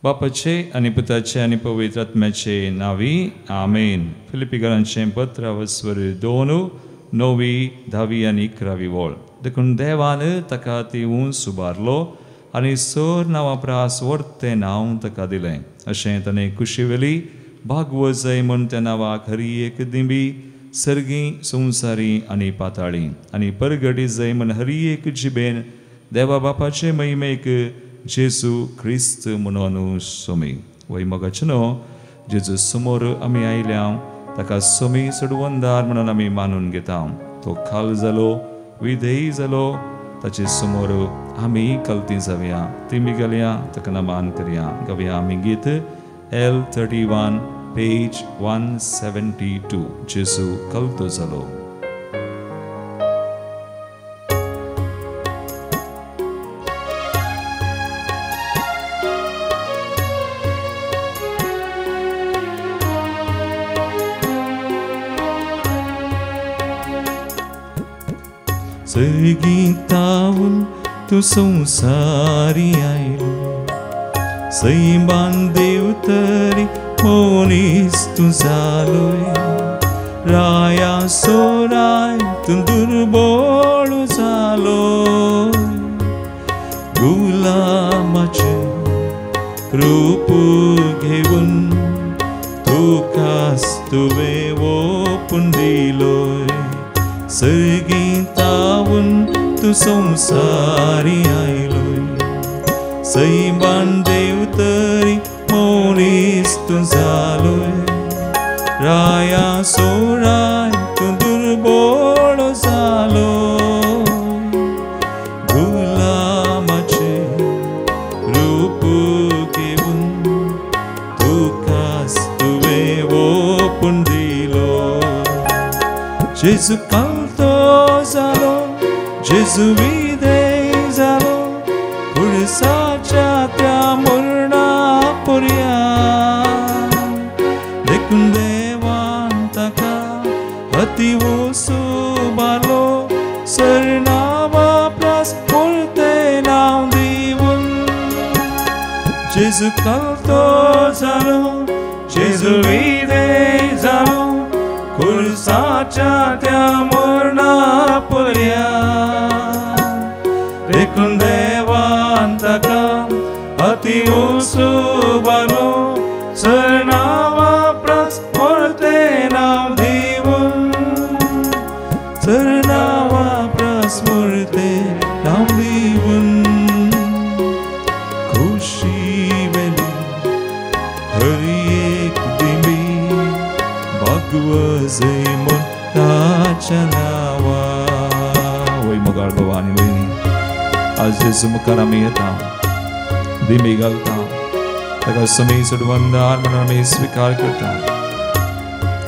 बापाचे आणि पुताचे आणि पवित्र आत्म्याचे नावी आमेन. फिलिपिकरांचे पत्र वस्वर 2:9-10 आणि 11 वोळ. देखून देवान ताका तिवून सुबारलो आनी सर नांवा प्रास वर्ते नांव ताका दिलें. अशें ताणें कुशी वेली भागवत जाय म्हूण त्या नांवाक हरी एक दिंबी सर्गी संवसारी आनी पाताळी आनी परगडी जाय म्हूण हरी एक जिबेन देवा बापाचे महिमेक जेजू क्रिस्त म्हणून सोमी. वय मोगाचे न्हू जेजू समोर आमी आयल्या ताका सोमी सडवंदार म्हणून आमी मानून घेता. तो खाल जालो विधेय जालो ताचे समोर आमी कल्ती जावया तिमी घालया ताका नमान करया. गावया आमी गीत L31 पेज 172 जेजू कल्तो जालो. सर्गीतावून तू संसारी आयलो सैमान देवतरी मोनीस तू जालोय. राया सोराय तू दुर्बळ जालो गुलामाचे रूप घेऊन तुकास तुवें ओपून दिलोय. सर्गीतावून तू संसारी आयलोय सैमान देवतरी मोनीस तू जालोय. राया सोराय तू दुर्बळ जालो गुलामाचे रूप घेऊन तुकास तुवें ओपून दिलो. जेजू कल्तो जालो जेजू विधेय जालो खुर्साच्या त्या मरणा पर्या. देखून देवान ताका अति सुबारलो सरनावा प्रास पुरते नाव दिवून. जेजू कल्तो जालो जेजू विधेय जालो खुर्साच्या त्या मरणा पर्या. देखून देवान ताका अति सुबारलो सरनावा प्रास पुरते नाव दिवून. सरनावा प्रास पुरते नाव दिवून. खुशी वेली हरी एक दिंबी भागवत जाय म्हूण ताच्या नांवा. वय मोगाळ भावा आनी भयणी आज जेजू मुखार आमी येता दिमी घालता ताका समी सडवंदार म्हणून आमी स्विकार करता.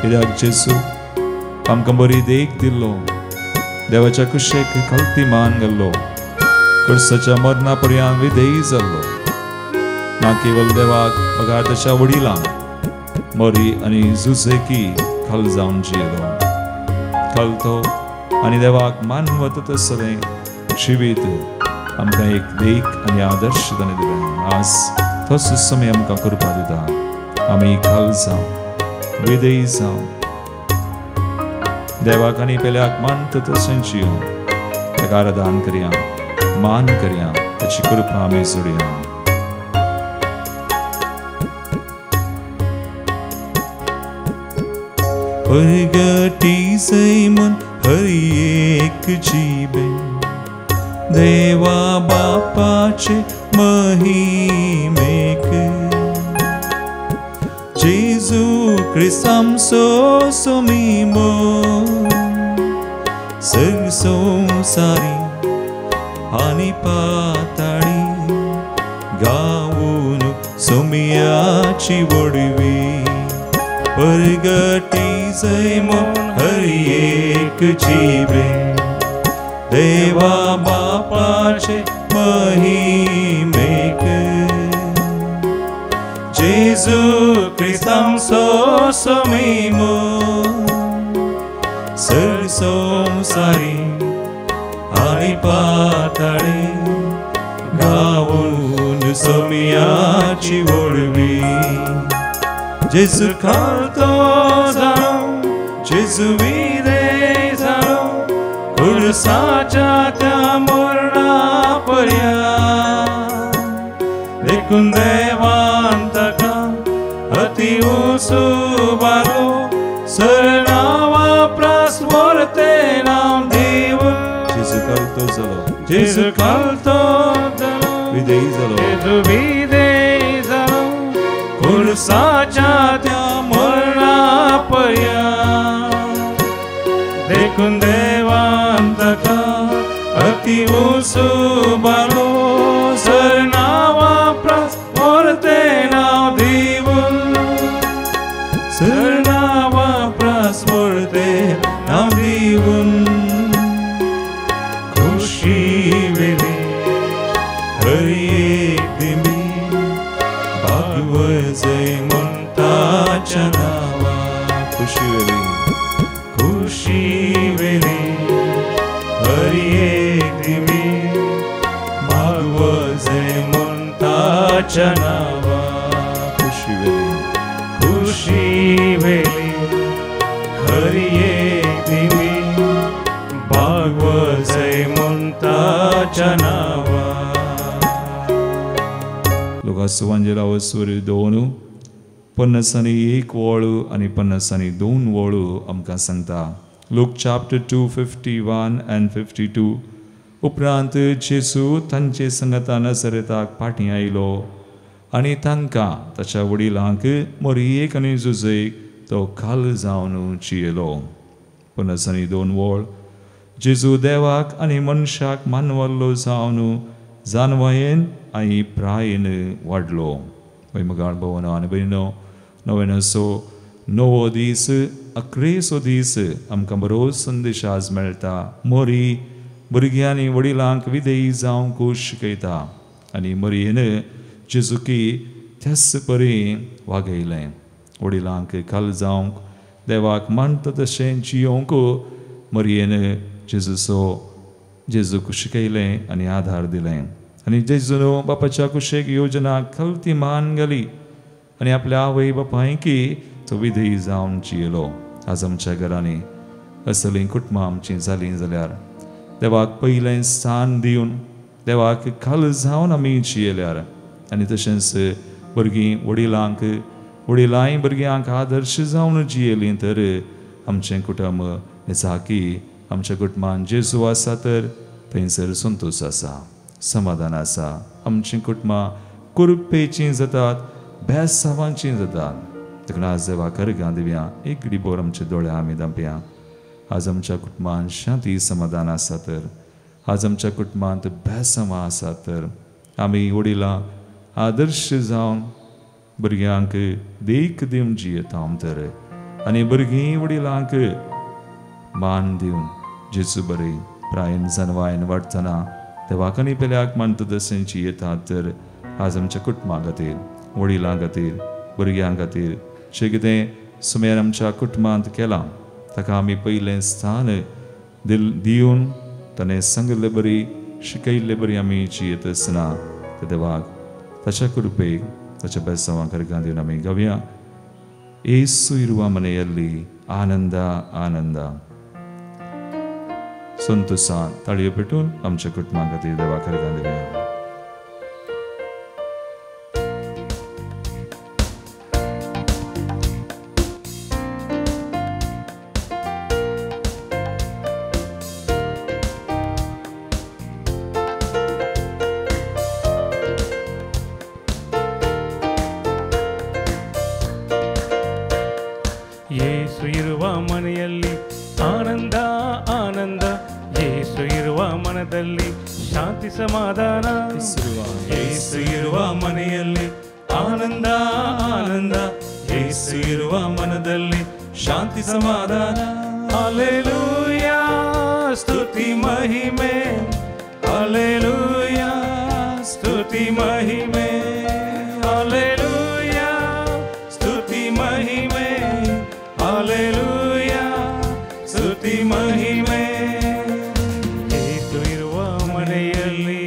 कित्याक जेजू आमकां बरी देख दिल्लो देवाच्या कुशेक खालती मान घाल्लो क्रस्ताच्या मरणा पर्यंत विधेय जाल्लो. ना केवल देवाक पगार ताच्या वडिलांक मरी आनी झुजेकी खाल जावन जियेलो. खालतो आनी देवाक मानवत तसलें जिवीत आमकां एक देख आनी आदर्श ताणें दिलें. आज तोच समय आमकां करपा दिता. आमी खाल जावं विधेय जावं देवाक आनी पेल्याक मानता तशें जियों ताका आराधन करया मान करया ताची कृपा आमी जोडया. परगटी जाय म्हूण हरी एक जिबेन देवा बापाचे महिमेक जेजू क्रिस्त आमचो सोमी म्हूण सर्ग संवसारी आनी पाताळी गावून सोमियाची वडवी. परगटी जाय म्हूण हरी एक जिबेन देवा बापाचे महिमेक जेजू क्रिस्त आमचो सोमी म्हूण सर्ग संवसारी आनी पाताळी गावून सोमियाची ओळवी जेजू खालतो जाणो जेजू विधेय जाणो खुर्साच्या त्या मरणापर्यंत देखून देवान ताका अति उसूबालो सरनावा प्रास्वरते नाम दिवन जेजू खालतो जालो जेजू खालतो जालो विधेय जालो जेजू विधेय जालो खुर्साच्या त्या मरणापर्यंत देखून देवान ताका अति उसूबालो सरनावा प्रास्वरते नाव दिवन सरनावा प्रास्वरते नाव दिवन खुशी वेली हरी एक दिमी भागवजे म्हणटाच्या नावा खुशी वेली हरी एक दिमी भागवजे म्हणटाच्या नावा खुशी वेली हरी एक दिमी भागवजे म्हणटाच्या नावा लुकासुवांजेला वसवर 2 50 आनी 1 वळू आनी 50 आनी 2 वळू आमकां सांगता. Luke chapter 2 51 and 52. उपरांत जेजू तांचे संगता नजरेताक फाटीं आयलो आनी तांकां ताच्या वडिलांक मरियेक आनी जुजेक तो खाल जावन चियेलो. 50 आनी 2 वळ जेजू देवाक आनी मनशाक मानवल्लो जावन जानवायेन आनी प्रायेन वाडलो. वैमगाळ भवनो आनी भयणो नवेनसो नवो दीस 11सो दीस आमकां बरो संदेश आज मेळटा. मरी भुरग्यांनी वडिलांक विधेयी जावंक शिकयता आनी मरयेन जेजूकी त्याच परी वागयलें. वडिलांक खाल जावंक देवाक मानता तशें जियोंक मरयेन जेजूक शिकयलें आनी आधार दिलें. आनी जेजून बापाच्या कुशेक योजना खलती मान घाली आनी आपल्या आवय बापायकी तो विधेयी जावन जियेलो. आज आमच्या घरांनी असलीं कुटुंबां आमचीं जालीं जाल्यार देवाक पयलें स्थान दिवन देवाक खाल जावन आमी जियेल्यार आनी तशेंच भुरगीं वडिलांय भुरग्यांक आदर्श जावन जियेलीं तर आमचें कुटुंब निसाकी आमच्या कुटुंबान जेजू आसा तर थंयसर संतोश आसा, समाधान आसा. आमचीं कुटुंबां कुरपेचीं जातात, बेसांवाचीं जातात. देखून आज देवाक अर्घां दिवया. एक घडी बोर आमचे दोळे आमी धांपया. आज आमच्या कुटुंबान शांती समाधान आसा तर आज आमच्या कुटुंबांत बेसांवां आसा तर आमी वडिलां आदर्श जावन भुरग्यांक देख दिवन जियेता तर आनी भुरगीं वडिलांक मान दिवन जेजू बरें प्रायेन जानवायेन वाडटना देवाक आनी पेल्याक मानता तशें जियेतात तर आज आमच्या कुटुंबा खातीर वडिलां खातीर भुरग्यां खातीर जें कितें सुमेर आमच्या कुटुंबांत केलां ताका आमी पयलें स्थान दिवन ताणें सांगलें बरी शिकयल्लें बरी आमी जियेत आसतना त्या देवाक ताच्या कृपेक ताच्या बेसांवाक अर्घां दिवन आमी गावया. येसू इरुवा मनेयल्ली आनंदा आनंदा. संतोषान ताळयो पेटून आमच्या कुटुंबा खातीर देवाक अर्घां दिवया. ಯೇಸು ಇರುವ ಮನೆಯಲ್ಲಿ ಆನಂದ ಆನಂದ, ಯೇಸು ಇರುವ ಮನದಲ್ಲಿ ಶಾಂತಿ ಸಮಾಧಾನ. ಯೇಸು ಇರುವ ಮನೆಯಲ್ಲಿ ಆನಂದ ಆನಂದ, ಯೇಸು ಇರುವ ಮನದಲ್ಲಿ ಶಾಂತಿ ಸಮಾಧಾನ. ಹಲ್ಲೆಲೂಯಾ ಸ್ತುತಿ ಮಹಿಮೆ, ಹಲ್ಲೆಲೂಯಾ ಸ್ತುತಿ ಮಹಿಮೆ, ಹಲ್ಲೆಲೂಯಾ ಸ್ತುತಿ ಮಹಿಮೆ, ಹಲ್ಲೆಲೂಯಾ ಸ್ತುತಿ ಮಹಿಮೆ. ಯೇಸು ಇರುವ ಮನೆಯಲ್ಲಿ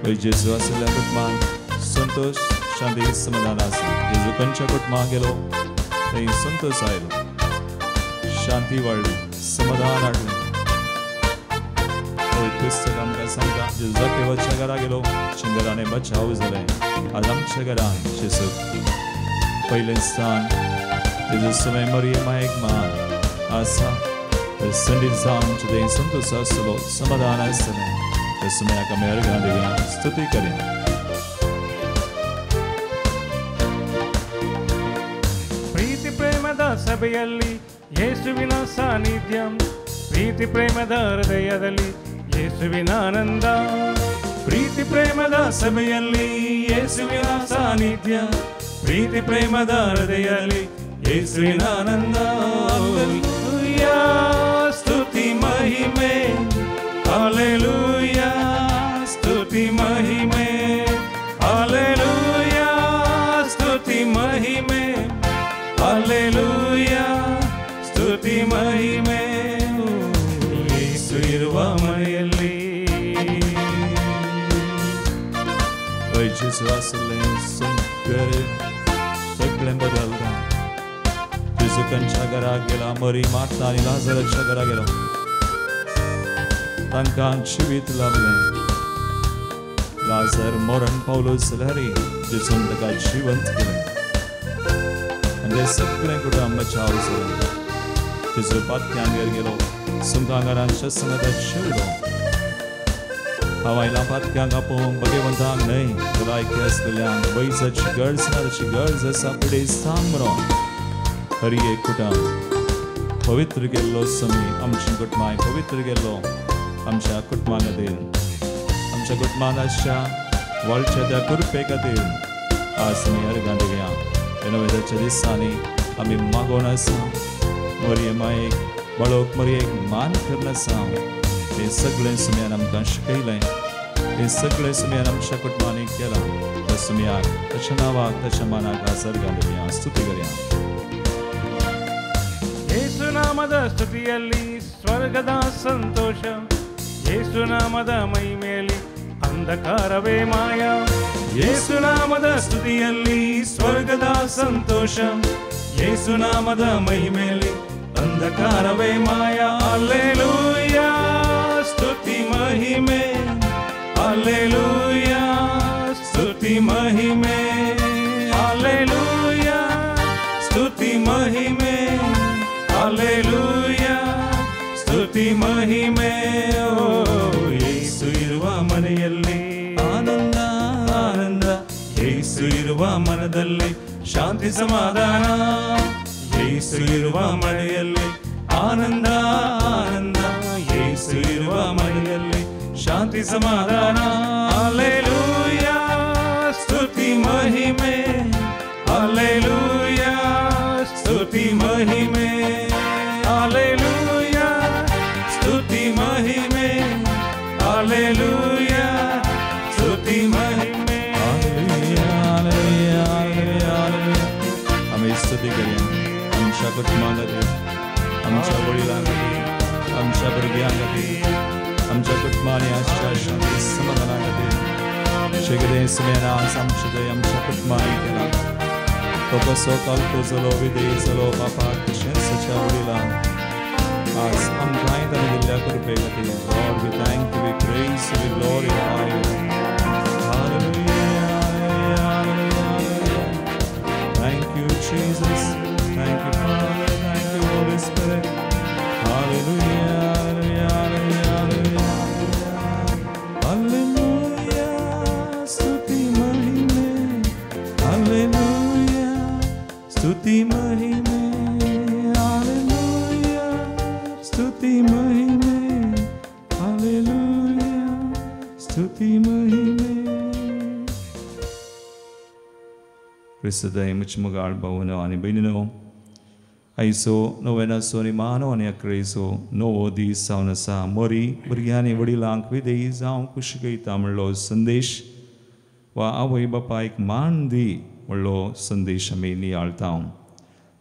जेजू असल्या कुटुंबान संतोष शांती समाधान आसा जेजू खंयच्या कुटुंबाक गेलो थंय संतोष आयलो शांती वाडली समाधान हाडलें पुस्तक आमकां सांगता जेजू केवळच्या घरा गेलो घराने बचाव जालें आज आमच्या घरान जेजू पयलें स्थान जेजू समय मरिये मायेक मान आसा संडे जावन आमचे थंय संतोष आसतलो समाधान आसतलें त्या समयाक आमी अर्घां दिवया स्तुती करया ಪ್ರೀತಿ ಪ್ರೇಮದ ಸಭೆಯಲ್ಲಿ ಯೇಸುವಿನ ಸಾನ್ನಿಧ್ಯ ಪ್ರೀತಿ ಪ್ರೇಮದ ಹೃದಯದಲ್ಲಿ ಯೇಸುವಿನ ಆನಂದ ಪ್ರೀತಿ ಪ್ರೇಮದ ಸಭೆಯಲ್ಲಿ ಯೇಸುವಿನ ಸಾನ್ನಿಧ್ಯ ಪ್ರೀತಿ ಪ್ರೇಮದ ಹೃದಯದಲ್ಲಿ ಯೇಸುವಿನ ಆನಂದ ಹಲ್ಲೆಲೂಯಾ ಸ್ತುತಿ ಮಹಿಮೆ ಹಲ್ಲೆಲೂಯಾ ಸ್ತುತಿ ಮಹಿಮೆ ಹಲ್ಲೆಲೂಯಾ ಸ್ತುತಿ ಮಹಿಮೆ ಹಲ್ಲೆಲೂಯಾ ಸ್ತುತಿ ಮಹಿಮೆ ಯೇಸು ಇರುವ ಮನೆಯಲ್ಲಿ जेजू असलें सगळें बदलता जेजू खंयच्या घराक गेला मरी मार्ता आनी लाजराच्या घरा गेलो तांकां जिवीत लाभलें लाजर मरण पावलो जाल्यार जेजून ताका जिवंत केलें आनी तें सगळें कुटुंब बचाव जालें जेजू पात्यांगेर गेलो सुंगांगारान शस्त्रनादा शिवलो हवायला पात्यांक आपोवंक भगवंताक न्हय भलायकी आसलेल्यांक वैजाची गरज आसा फुडें सांग म्हणून हर एक कुटुंब पवित्र गेल्लो समी आमच्या कुटुंबाक पवित्र गेल्लो आमच्या कुटुंबा खातीर आमच्या कुटुंबान आसच्या व्हडच्या त्या कृपे खातीर आज आमी अर्घां दिवया नवेदाच्या दिसांनी आमी मागोवन आसा मरिये मायेक बाळोक मरियेक मान करून आसा हे सगळें सुमयान आमकां शिकयलें हे सगळें सुमयान आमच्या कुटुंबांनी केलां त्या सुमयाक ताच्या नांवाक ताच्या मानाक आज अर्घां दिवया स्तुती करया ಯೇಸು ನಾಮದ ಸ್ತುತಿಯಲ್ಲಿ ಸ್ವರ್ಗದ ಸಂತೋಷ ಯೇಸು ನಾಮದ ಮಹಿಮೆಯಲ್ಲಿ ಅಂಧಕಾರವೇ ಮಾಯ ಯೇಸು ನಾಮದ ಸ್ತುತಿಯಲ್ಲಿ ಸ್ವರ್ಗದ ಸಂತೋಷ ಯೇಸು ನಾಮದ ಮಹಿಮೆಯಲ್ಲಿ ಅಂಧಕಾರವೇ ಮಾಯ ಹಲ್ಲೆಲೂಯಾ ಸ್ತುತಿ ಮಹಿಮೆ ಹಲ್ಲೆಲೂಯಾ ಸ್ತುತಿ ಮಹಿಮೆ ಹಲ್ಲೆಲೂಯಾ ಸ್ತುತಿ ಮಹಿಮೆ ಹಲ್ಲೆಲೂಯಾ ಸ್ತುತಿ ಮಹಿಮೆ ಓ ಯೇಸು ಇರುವ ಮನೆಯಲ್ಲಿ ಆನಂದ ಆನಂದ ಯೇಸು ಇರುವ ಮನದಲ್ಲಿ ಶಾಂತಿ ಸಮಾಧಾನ ಯೇಸು ಇರುವ ಮನೆಯಲ್ಲಿ ಆನಂದ ಆನಂದ ಯೇಸು ಇರುವ ಮನೆಯಲ್ಲಿ ಶಾಂತಿ ಸಮಾಧಾನ ಹಲ್ಲೆಲೂಯಾ ಸ್ತುತಿ ಮಹಿಮೆ ಹಲ್ಲೆಲೂಯಾ ಸ್ತುತಿ ಮಹಿಮೆ ಹಲ್ಲೆಲೂಯಾ ಸ್ತುತಿ ಮಹಿಮೆ ಹಲ್ಲೆಲೂಯಾ ಸ್ತುತಿ ಮಹಿಮೆ आमी स्तुती करया आमच्या कुटुंबां खातीर आमच्या वडिलां खातीर आमच्या भुरग्यां खातीर आमच्या कुटुंबांनी आसच्या शांती समाधाना खातीर अशें कितें सुमयान आज आमच्या थंय आमच्या कुटुंबांनी केलां तो कसो कालतो जालो विधेय जालो बापाक तशेंच ताच्या वडिलांक आज आमकांय ताणें दिल्ल्या कृपे खातीर Lord we thank you we praise we glorify you Thank you, Jesus. Thank you, Father. Thank you, Holy Spirit. Hallelujah, hallelujah, hallelujah. Hallelujah, Stuti Mahime. Hallelujah, Stuti Mahime. Hallelujah, Stuti Mahime. Hallelujah, Stuti Mahime. Cristo muchmagal bawano ani binino aiso novena soni mano ani akriso novo di sauna sa mori briani vadilank videi zaum kushgai tamlo sandesh wa avai bapa ek mandi wallo sandesh ami ni altaum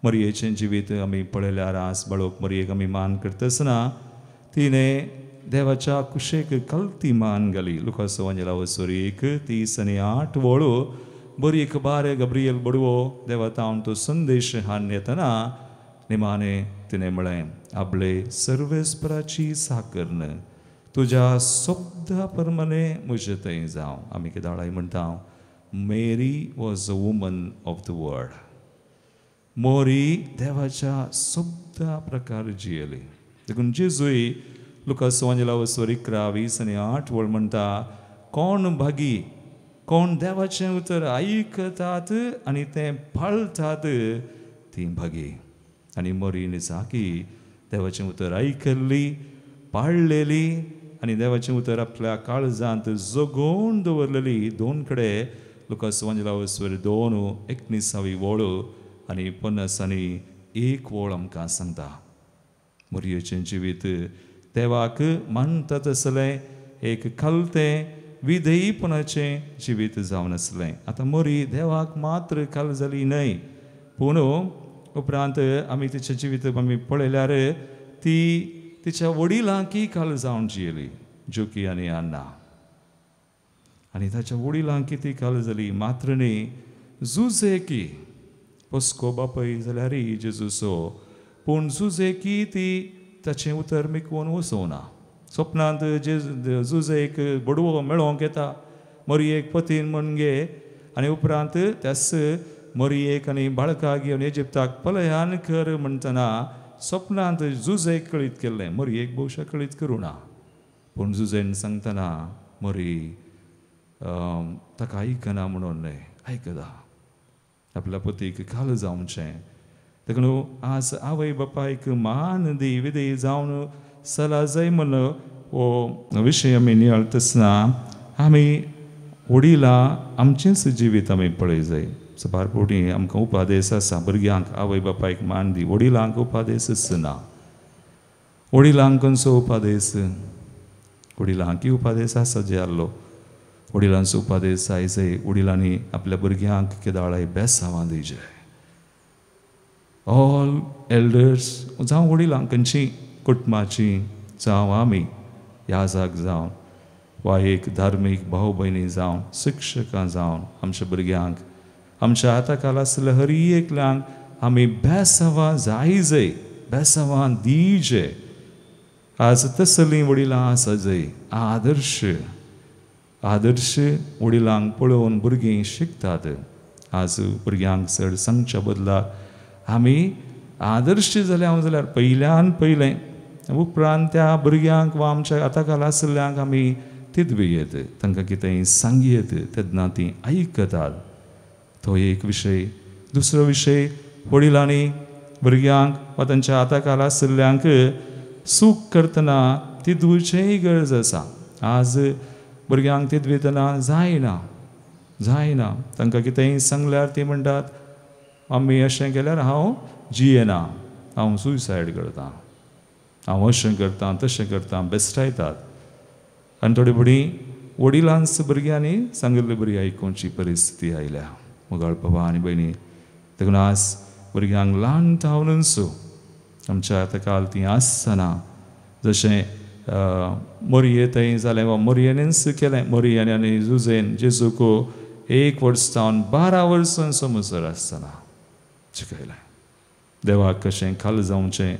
मरियेचें जिवीत आमी पळयल्यार आज बाळोक मरयेक आमी मान करता आसतना तिणें देवाच्या कुशेक कल्ती मान घाली लुकास वंजलावसोरी 1:30-8 वळू बरी एक बारे गब्रियल बडवो देवा तावन तो संदेश हान येतना निमाणे तिने म्हळें आपले सर्वेस्पराची साकरन तुज्या शब्दा प्रमाणे म्हजे थंय जावं. आमी कितें म्हणटा Mary was a woman of the world. मोरी देवाच्या शब्दा प्रकार जियेली. देखून जेजूय लुकास वंजलावसोरी 11:20-8 वळ म्हणटा कोण भागी कोण देवाचें उतर आयकतात आनी तें पाळतात ती भागी. आनी मोरी निसाकी देवाचें उतर आयकल्ली पाळलेली आनी देवाचें उतर आपल्या काळजांत जगोवन दवरलेली. 2 कडेन लुकास वंजलावसोरी 2:19 वळ आनी 50:1 वळ आमकां सांगता मोरयेचें जिवीत देवाक मानता तसलें एक खालतें विधेयपणाचें जिवीत जावन आसलें. आतां मोरी देवाक मात्र काल जाली न्हय पूण उपरांत आमी तिचें जिवीत आमी पळयल्यार ती तिच्या वडिलांकय काल जावन जियेली जोकी आनी अन्ना. आनी ताच्या वडिलांक ती काल जाली मात्र न्ही जुजेकी पोस्को बापय जाल्यारय जेजूसो पूण जुजेकी ती ताचें उतर मिकवून वचोना. स्वप्नांत जुजेक बडवो मेळोंक येता मोरयेक पतीन म्हण गे आनी उपरांत त्याच मोरयेक आनी बाळकाक घेवन इजिप्ताक पलयान कर म्हणटना स्वप्नांत जुजेक कळीत केल्लें मोरयेक भोवशा कळीत करूं ना. पूण जुजेन सांगतना मोरी ताका आयकना म्हणून आयकता आपल्या पतीक काल जावचें. देखून आज आवय बापायक मान दी विधेय जावन सला जाय म्हण हो विशय आमी नियाळतना आमी वडिलां आमचेंच जिवीत आमी पळय जाय. सबारपोटी आमकां उपादेश आसा भुरग्यांक आवय बापायक मान दी. वडिलांक उपादेशच ना. वडिलांक खंयचो उपादेश वडिलांकय उपादेश आसा जे आसलो वडिलांचो उपादेश जाय जाय वडिलांनी आपल्या भुरग्यांक केदाळाय बेसांवां दिवचें. ऑल एल्डर्स जावं वडिलांक खंयचीं कुटुंबाची जावं आमी ह्या जाग जावन वा एक धार्मीक भाव भयणी जावन शिक्षकां जावन आमच्या भुरग्यांक आमच्या आतांकाल आसल्या हर एकल्यांक आमी बेसांवां जाय जाय बेसांवां दिवचें. आज तसलीं वडिलां आसा जंय आदर्श वडिलांक पळोवन भुरगीं शिकतात. आज भुरग्यांक चड सांगच्या बदला आमी आदर्श जाल्यार पयल्यान पयलें उपरांत त्या भुरग्यांक वा आमच्या आतांकाल आसल्यांक आमी तिदवेयत तांकां कितेंय सांगयत तेन्ना तीं आयकतात. तो एक विशय. दुसरो विशय वडिलांनी भुरग्यांक वा तांच्या आतांकाल आसल्यांक सूख करतना तिदवचेंय गरज आसा. आज भुरग्यांक तिदवेतना जायना तांकां कितेंय सांगल्यार ती म्हणटात आमी अशें केल्यार हांव जियेना हांव सुसायड करतां हांव अशें करतां तशें करतां बेश्टायतात. आनी थोडी बडीं वडिलांच भुरग्यांनी सांगिल्ली बरी आयकोवची परिस्थिती आयल्या. मोगाळ बाबा आनी भयणी देखून आज भुरग्यांक ल्हान तावनूच आमच्या आतां काल ती आसना जशें मोरये थंय जालें वा मोरयेनीच केलें मोरयेन आनी जुजेन जेजूक 1 वर्स जावन 12 वर्सांचो मुसर आसतना शिकयलें. देवाक कशें खाल जावचें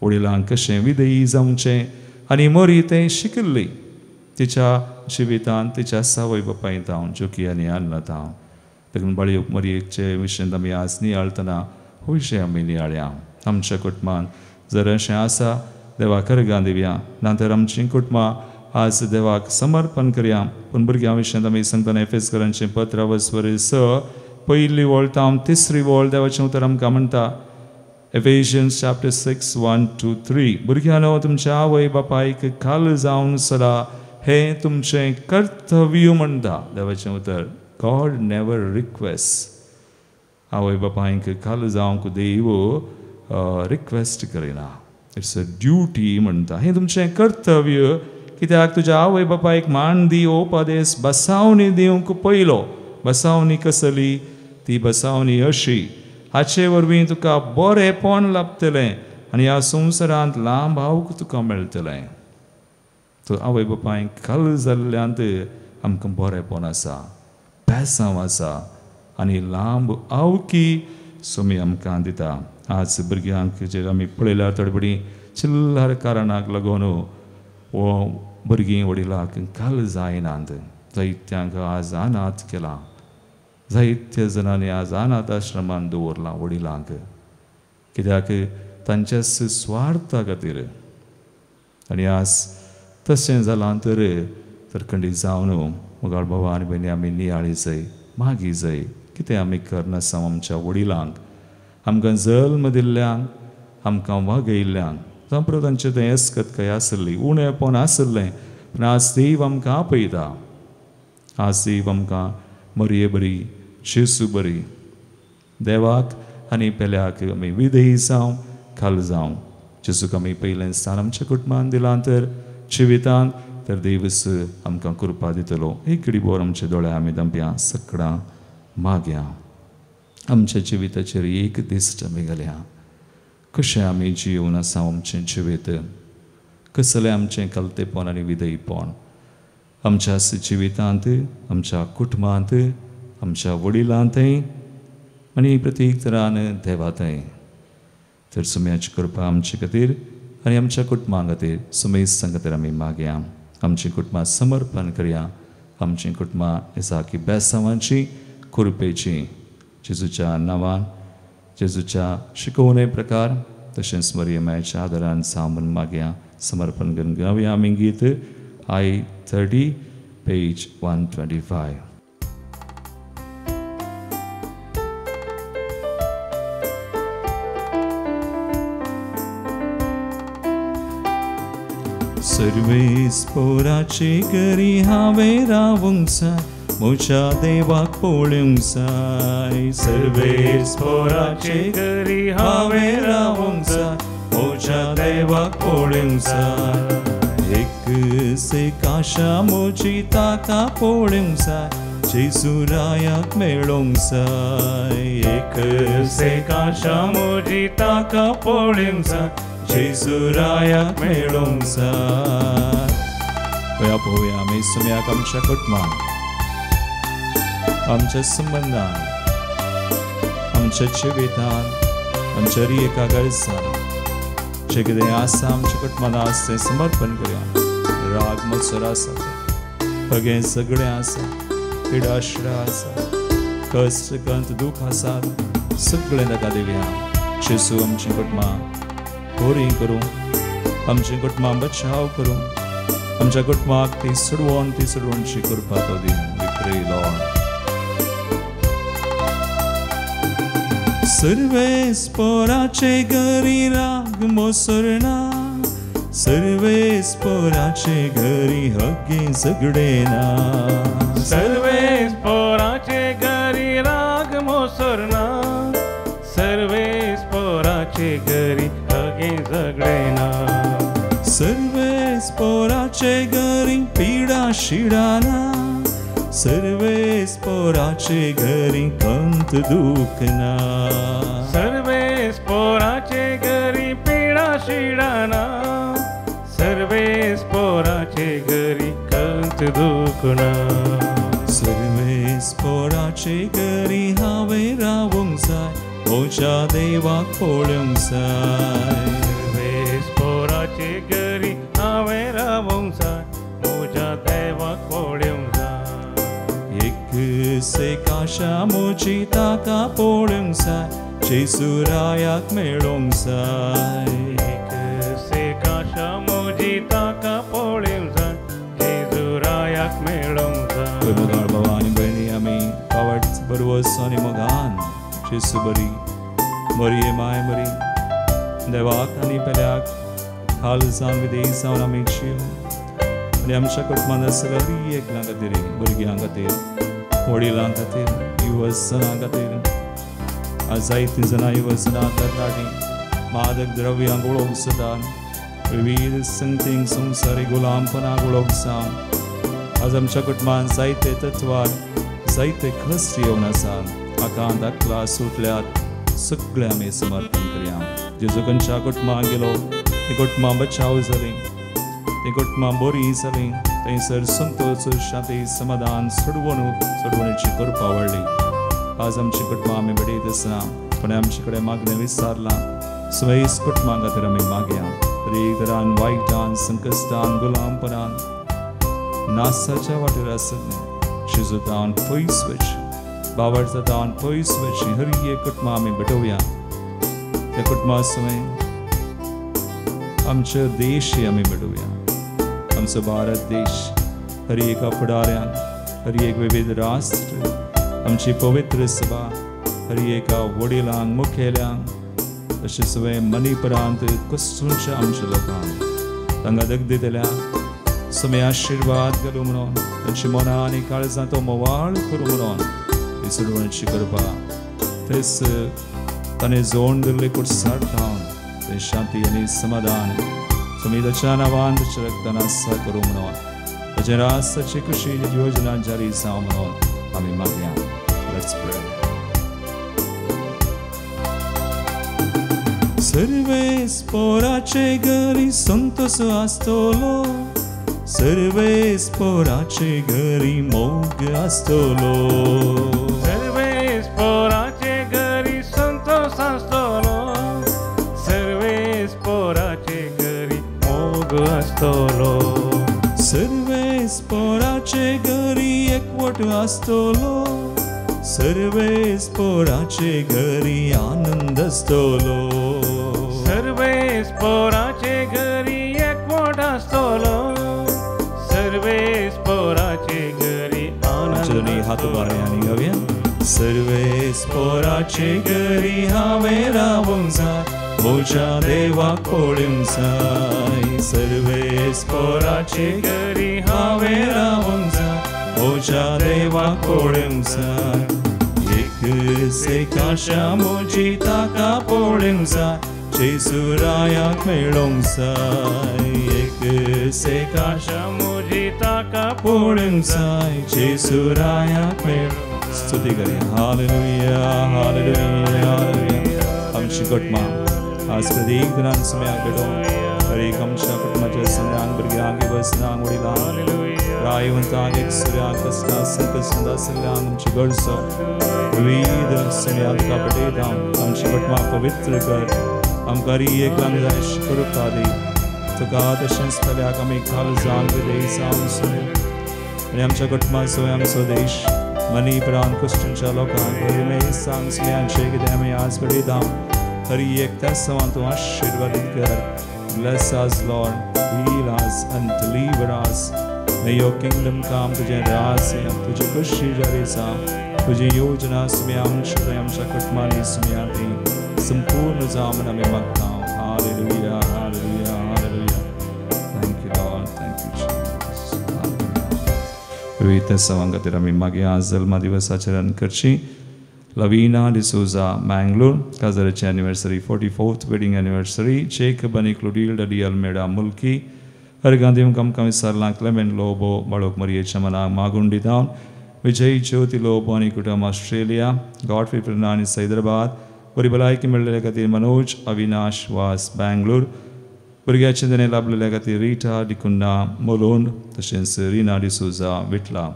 वडिलांक कशें विधेयी जावचें आनी मोरी तें शिकिल्ली तिच्या जिवितांत तिच्या सावय बापाय जावन जोकी आनी अन्ना जावन. देखून बाळयो मोरयेचे विशयांत आमी आज नियाळतना हो विशय आमी नियाळया. आमच्या कुटुंबांत जर अशें आसा देवाक अर्गां दिवया नातर आमचीं कुटुंबां आज देवाक समर्पण करया. पूण भुरग्यां विशयांत आमी सांगतना एफेसकारांचें पत्र 6 पयली वळ तावन 3री वळ देवाचें उतर आमकां म्हणटा Ephesians chapter 6 1-3 भुरग्यांनो तुमच्या आवय बापायक खाल जावन सदा हें तुमचें कर्तव्य म्हणटा देवाचें उतर. गॉड नेवर रिक्वेस्ट आवय बापायक खाल जावंक देव रिक्वेस्ट करिना. इट्स अ ड्युटी म्हणटा हें तुमचें कर्तव्य. कित्याक तुज्या आवय बापायक मान दी हो उपादेश बसावणी दिवंक पयलो. बसावणी कसली ती बसावणी अशी हाचे वरवीं तुका बरेंपण लाभतलें आनी ह्या संवसारांत लांब हावूक तुका मेळटलें. तो आवय बापाय कल जाल्ल्यांत आमकां बरेपण आसा पेसांव आसा आनी लांब आवकी सोमी आमकां दिता आज भुरग्यांक जे आमी पळयल्यार तडबडी चिल्लर कारणाक लागून वो भुरगीं वडिलांक काल जायनात जायत्यांक आज अनाथ केला जायत्या जणांनी आज अनाथ आश्रमान दवरलां वडिलांक कित्याक तांच्या स्वार्था खातीर आनी आज तशें जालां तर खंडी जावन मोगाळ भावा आनी भयणी आमी नियाळी जाय मागी जाय कितें आमी करनासा आमच्या वडिलांक आमकां जल्म दिल्ल्यांक आमकां वागयल्ल्यांक जावं तांचें तें येसकतकाय आसली उणेंपण आसलें पूण आज देव आमकां आपयता आज देव आमकां मरये बरी जेसू बरी देवाक आनी पेल्याक आमी विधेय जावं खाल जावं जेसूक आमी पयलें स्थान आमच्या कुटुंबान दिलां तर जिवितांत तर देवस आमकां कृपा दितलो एक बोर आमचे दोळे आमी दंप्या सकाळां मागया आमच्या जिविताचेर एक दिश्ट आमी घालया कशें आमी जिवन आसा आमचें जिवीत कसलें आमचें कलतेपण आनी विधेयपण आमच्या जिवितांत आमच्या कुटुंबांत आमच्या वडिलांतय आनी प्रत्येक तरान देवांतय तर सुम्याची कृपा आमचे खातीर आनी आमच्या कुटुंबा खातीर सुमेस्तां खातीर आमी मागया आमची कुटुंबां समर्पण करया आमची कुटुंबां येसाकी बेसांवांची कृपेची जेजूच्या नांवान जेजूच्या शिकवणे प्रकार तशेंच मरियमाच्या आदारान सामून मागया समर्पण करून गावया आमी गीत I30 पेज 125 सर्वेस पोराचे घरी हांवें रावूंक जाय म्हज्या देवाक पळोवंक जाय सर्वेस पोराचे घरी हांवें रावूंक जाय म्हज्या देवाक पळोवंक जाय एक आशा म्हजी ताका पळोवंक जाय जेजू रायाक मेळोंक जाय एक आशा म्हजी ताका पळोवंक जाय जेजू रायाक मेळोंक जाय पळोवया आमी सुम्याक आमच्या कुटुंबांत आमच्या संबंधान आमच्या जिवितान आमच्या एका गरजान जे कितें आसा आमच्या कुटुंबान आसा तें समर्पण करया राग मत्सर आसा सगळें सगळें आसा पिडा शिडा आसा कश्ट कंत दूख आसा सगळें ताका दिवया जेजू आमची कुटुंबां बरी करूं आमची कुटुंबां बचाव करूं आमच्या कुटुंबाक ती सोडवणची कृपा तो दी वी प्रे लॉर्ड सर्वेस पोराचे घरी राग मोसर ना सर्वेस पोराचे घरी हगे झगडे ना सर्वेस पोराचे घरी राग मोसर ना सर्वेस पोराचे घरी हगे झगडे ना सर्वेस पोराचे घरी पिडा शिडा ना सर्वेस पोराचे घरी कंत दुख ना सर्वेस पोराचे घरी पिडा शिडा ना सर्वेस पोराचे घरी कंत दुख ना सर्वेस पोराचे घरी हांवें रावूंक जाय म्हज्या देवाक पळोवंक जाय सर्वेस पोराचे घरी हांवें रावूंक जाय म्हज्या देवाक पळोवंक जाय एक आशा म्हजी ताका पळोवंक जाय जेजू रायाक मेळोंक जाय एक आशा म्हजी ताका पळोवंक जाय जेजू रायाक मेळोंक जाय मोगाळ भावा आनी भयणी आमी पावट बरवस आनी मोगान जेजू बरी मरिये माय बरी देवाक आनी पेल्याक खाल जावन विधेय जावन आमी जीव आनी आमच्या कुटुंबांत सगळ्या एकल्यां खातीर भुरग्यां खातीर वडिलां खातीर युवजनां खातीर आज जायतीं जाणां युवजनां तरणाटीं मादक द्रव्यांक उडोवंक सोदात विविध संगतींक संवसारीक गुलामपणाक उडोवंक जावन आज आमच्या कुटुंबांत जायते तत्वार जायते कश्ट येवन आसात आकांत आकला सुटल्यात सगळें आमी समर्पण करया जेजू खंयच्या कुटुंबांत गेलो ती कुटुंबां बचाव जालीं निकटमा बोरी जाली थंयसर संतोष शांती समाधान सोडवणेची कृपा व्हडली आज आमचे कुटुंबा आमी बडयत आसना पण आमचे कडेन मागणें विचारलां स्वयस कुटुंबा खातीर आमी मागया तरी तरान वायटान संकश्टान गुलामपणान नासाच्या वाटेर आसले शिजोतान पयस वच बावळजातान पयस वच हर एक कुटुंबा आमी बटोवया त्या कुटुंबा सवय आमचे देश आमी बटोवया आमचो भारत देश हर एका फुडाऱ्यान हर एक विविध राष्ट्र आमची पवित्र सभा हर एका वडिलांक मुखेल्यांक तशें सगळे मणिपुरांत कसूनच्या आमच्या लोकांक तांकां दग दितल्या समे आशिर्वाद घालूं म्हणून तांची मनां आनी काळजां तो मोवाळ करूं म्हणून ती सोडवणेची करपा थंयच ताणें जोड दिल्ले कुडसाठावन थंय शांती आनी समाधान समिताच्या नांवान ताच्या रक्तान आसा करूं म्हणून ताचे रासाची खुशी योजना जारी जावं म्हणून आमी मागया लेट्स प्रे सर्वे स्पोराचे घरी संतोष आसतलो सर्वे स्पोराचे घरी मोग आसतलो सर्वे स्पोराचे घरी संतोष आसतलो सर्वे स्पोराचे घरी मोग आसतलो सर्वे स्पोराचे घरी एकवट आसतलो सर्वे स्पोराचे घरी आनंद आसतलो सर्वे स्पोराचे घरी एकवट आसतलो सर्वे स्पोराचे घरी आनंद हात बरे आनी गावया सर्वे स्पोराचे घरी हांवें रावूंक जाय म्हज्या देवाक पळोवंक जाय सर्वे स्पोराचे घरी हांवें रावूंक जाय म्हज्या देवाक पळोवंक जाय एक आशा म्हजी ताका पळोवंक जाय जेसुरायाक मेळोंक जाय एक आशा म्हजी ताका पळोवंक जाय जेसुरायाक मेळोंक स्तुती करूया हालेलुया हालेलुया हालेलुया आमची कुटुंबां आज प्रत्येक दिनान समयाक भेटोवन हर एक आमच्या कुटुंबाच्या सगळ्यांक भुरग्यांक इवसनांक वडिलांक प्रायवंतांक एकसुऱ्यांक कश्टां संकश्टांत आशिल्ल्यांक आमची गरजो विविध समयाक तुका भेटयता आमची कुटुंबां पवित्र कर आमकां एक लांगजायश कृपा दी तुका तशेंच थल्याक आमी काळजान विधेय जावन सुरू आनी आमच्या कुटुंबां सवय आमचो देश मणिपुरान कुश्टींच्या लोकांक रिमेस सांग सुयांचे कितें आमी आज पळयता हर एक त्या सवान तूं आशिर्वादीत कर Bless us, Lord. Heal us and deliver us. May your kingdom come. तुझे राज्य, तुझी खुशी जारी सा, तुझी योजना सुम्या आमच्या कुटुंबांनी सुम्याती संपूर्ण जामन आमी मागता. Hallelujah, hallelujah, hallelujah. Thank you, Lord. Thank you, Jesus. Hallelujah. विविध सवांग खातीर आमी मागया जल्मा दिवसाचें रन करची. Lavina D'Souza, Mangalore, Kazarachi anniversary, 44th wedding anniversary, Jacob and Clotilde Di Almeida Mulki, Hargandim Kamkamisar Clement Lobo, Balok Maria Chamana, Magundi Down, Vijay Jyoti Lobo, Nikutam, Australia, Godfrey Fernandez, Hyderabad, Varibalaki Melekati Manoj, Avinash was Bangalore, Burgachandane Lablegati Rita, Dikunda, Molon, Tashens Rina D'Souza, Vitla.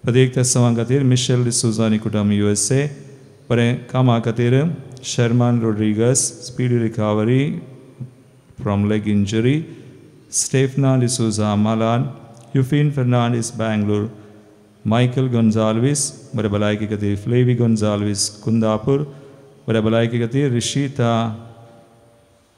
प्रत्येक सवां खातीर Michel D'Souza निकुटम USA बरें कामा खातीर Sharmaine Rodrigues speedy recovery from leg injury Stephanie D'Souza मालान युफिन Fernandes Bangalore Michael Gonsalves बरें भलायकी खातीर फ्लेवी गोंजाल्विस कुंदापूर बरें भलायकी खातीर रिशीता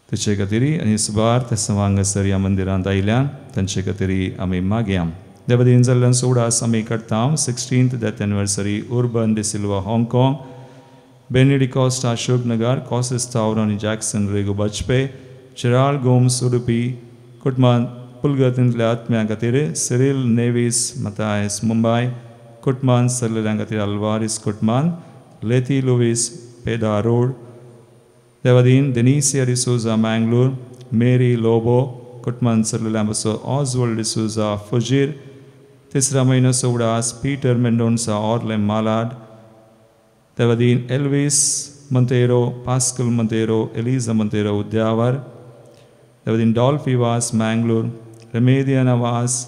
ताचे खातीर आनी सुबार त्या सवांगासर ह्या मंदिरांत आयल्यान तांचे खातीर आमी मागया. देवदीन जाल्ल्यान सोडास आमी करता 16th death anniversary Urban De Silva Hong Kong Benedict Ashok Nagar Cosses Tauron Jackson Rego Bajpe Gerald Gomes Udupi Kutman Pulgatintल्या आत्म्या खातीर Cyril Nevis Matthias Mumbai Kutman सल्ल्या खातीर Alvarez Kutman Letty Lewis Peda Road देवदीन Denisia D'Souza Mangalore Mary Lobo Kutman सल्ल्या Oswald D'Souza Fujir तिसरा महिना सोडास Peter Mendonca Orlem Malad देवदीन Elvis Monteiro Pascal Monteiro Eliza Monteiro Udyavar देवदीन Dolphy Vas Mangalore Remedia Navas,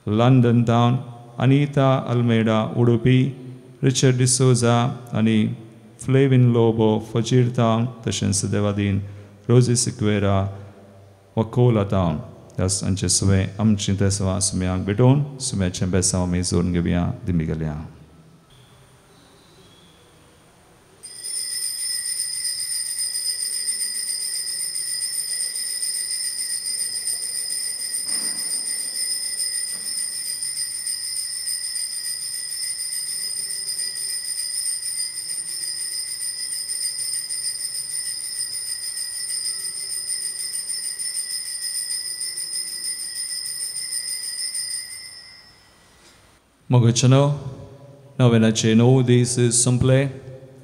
London Town, Anita Almeida, Udupi, Richard D'Souza, आणि Flavin Lobo, Fajir Town, तशेंच Devadin Rosie Sequeira, Wakola Town. Das anche sue amci teswa sumia bedon, sumia chembesa mi zon gebia dimigalia. Mogoceno, novenaचे 9 दीस संपले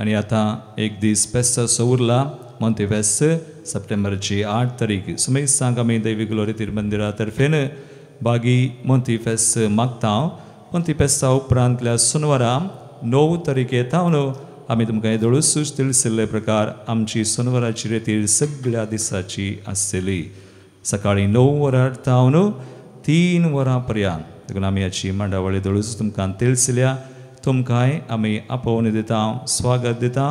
आणि आता एक दीस पेस्ताचो उरला मोंती फेस्त सप्टेंबरची 8 तारीख सुमेश सांग आमी दैवी ग्लोरी तिरुमंदिरा तर्फेन बागी मोंती फेस्त मागता मोंती फेस्ता उपरांतल्या सुनवारा 9 तारीख येतावन आमी तुमकां येदोळूच ತಿಳಿಸಿल्ले प्रकार आमची सुनवाराची रेती सगळ्या दिसाची आसतली सकाळी 9 वरां तावन 3 वरां पर्यंत देखून आमी हाची मांडावळी दळूच तुमकां ತಿಳಿಸಿल्या तुमकांय आमी आपोवन दिता स्वागत दिता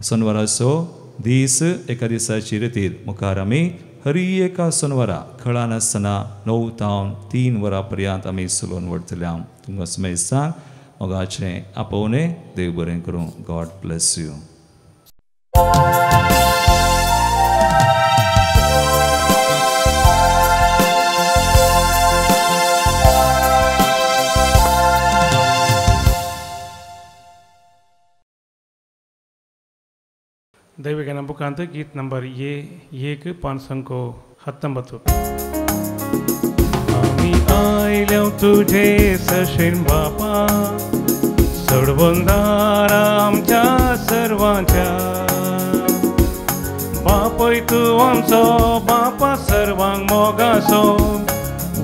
सोनवाराचो दीस एका दिसाची रितीर मुखार आमी हरी एका सोनवारा खळा नासतना 9 तावन 3 वरां पर्यंत आमी चलोवन व्हरतल्या तुमकां सुमेज सांग मोगाचें आपोवने देव बरें करूं गॉड ब्लेस यू ದೈವಿಕ ನಂಬುಕಾಂತ ಗೀತ್ ನಂಬರ್ एक 519 आम्ही आयल्या तुझे सशीन बापा सोडवंदार आमच्या सर्वांच्या बापय तू आमचो बापा सर्वांक मोगासो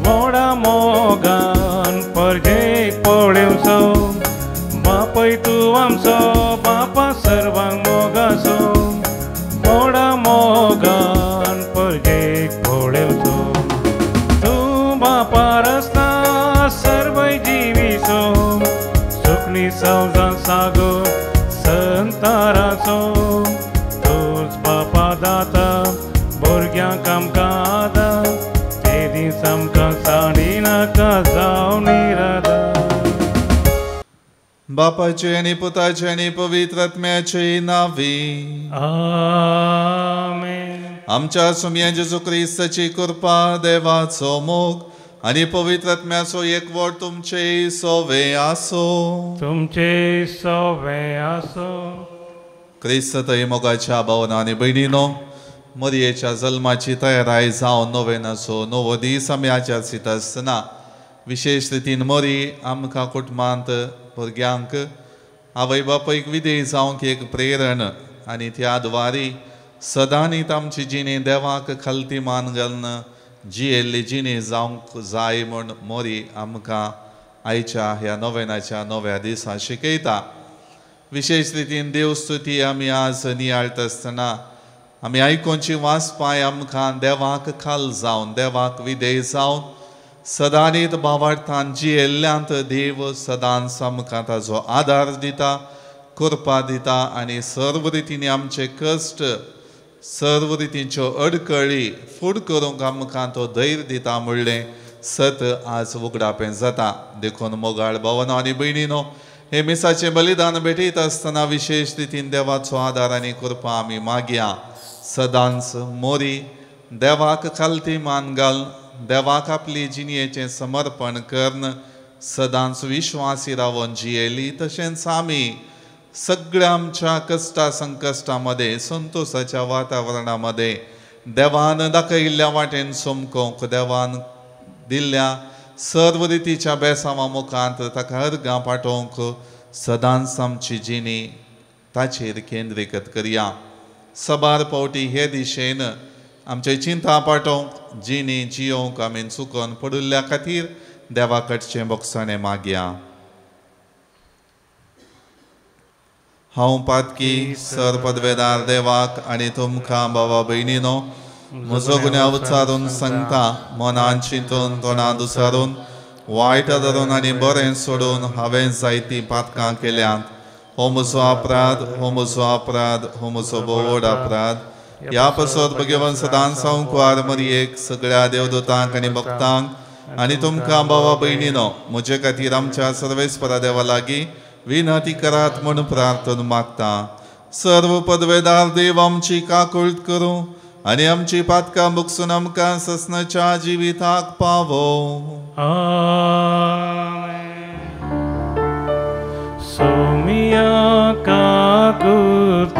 व्हडा मोगान परजेक पळेवचो बापय तू आमचो बापा सर्वांक मोगासो व्हडा मोगान परजेक पळेवचो तूं बापार आसता सर्वय जिवीचो सुखणी सावजां सागो संताराचो तूंच बापा दाता भुरग्यांक आमकां आदार ते दीस आमकां साडी नाका जावं निराधार बापाचे आणि पुताचे आणि पवित्र आत्म्याचे नावी आमेन आमच्या सुमया जेजू ख्रिस्ताची कृपा देवाचो मोग आणि पवित्र आत्म्याचो एकवट तुमचे सोवे आसो तुमचे सोवे आसो क्रिस्त थंय मोगाच्या भावना आनी भयणीनो मरयेच्या जल्माची तयाराय जावन नोवेनाचो नवो दीस आमी आचरसीत आसतना विशेष रितीन मरी आमकां कुटुंबांत भुरग्यांक आवय बापायक विधेय जावंक एक प्रेरण आनी त्या द्वारी सदांच आमची जिणे देवाक खालती मान घालून जियेल्ली जिणे जावंक जाय म्हूण मोरी आमकां आयच्या ह्या नोवेनाच्या नव्या दिसा शिकयता विशेष रितीन देवस्तुती आमी आज नियाळटा आसतना आमी आयकोनची वाचपाय आमकां देवाक खाल जावन देवाक विधेय जावन सदांच भावार्थान जियेल्ल्यांत देव सदांच आमकां ताजो आदार दिता कृपा दिता आनी सर्व रितीन आमचे कश्ट सर्व रितींच्यो अडकळी फूड करूंक आमकां तो धैर्य दिता म्हणलें सत आज उगडापें जाता देखून मोगाळ भावनो आनी भयणीनो हे मिसाचें बलिदान भेटयत आसतना विशेष रितीन देवाचो आदार आनी कृपा आमी मागया सदांच मोरी देवाक खालती मान घाल देवाक आपली जिणयेचें समर्पण करन सदांच विश्वासी रावन जियेली तशेंच आमी सगळ्या आमच्या कश्टा संकश्टामध्ये संतोषाच्या वातावरणामध्ये देवान दाखयिल्ल्या वाटेन सोमकोंक देवान दिल्ल्या सर्व रितीच्या बेसांवा मुखांत ताका अर्गां पाठोवंक सदांच आमची जिणी ताचेर केंद्रीकृत करया सबार पावटी हे दिशेन आमचे चिंता पाठोवंक जिणी जियोवंक आमी चुकोन पडिल्ल्या खातीर देवा कडचें बोगसाणें मागया हांव पातकी सर पदवेदार देवाक आनी तुमकां बाबा भयणीनो म्हजो गुन्यांव उच्चारून सांगता मनान चिंतून तोंडांत उसारून वायट धरून आनी बरें सोडून हांवें जायतीं पातकां केल्यांत. हो म्हजो अपराध, हो म्हजो अपराध, हो म्हजो व्हड अपराध. ह्या पासत भगवान सदांच सांकुवार मरयेक सगळ्या देवदूतांक आनी भक्तांक आनी तुमकां भावा भयणीनो म्हजे खातीर आमच्या सर्वेस्परा देवा लागीं विनंती करात म्हूण प्रार्थना मागता. सर्व पदवेदार देव आमची काकूळट करूं आनी आमची पातकां मुगसून आमकां ससनाच्या जिविताक पावो. सोमिया काकूळट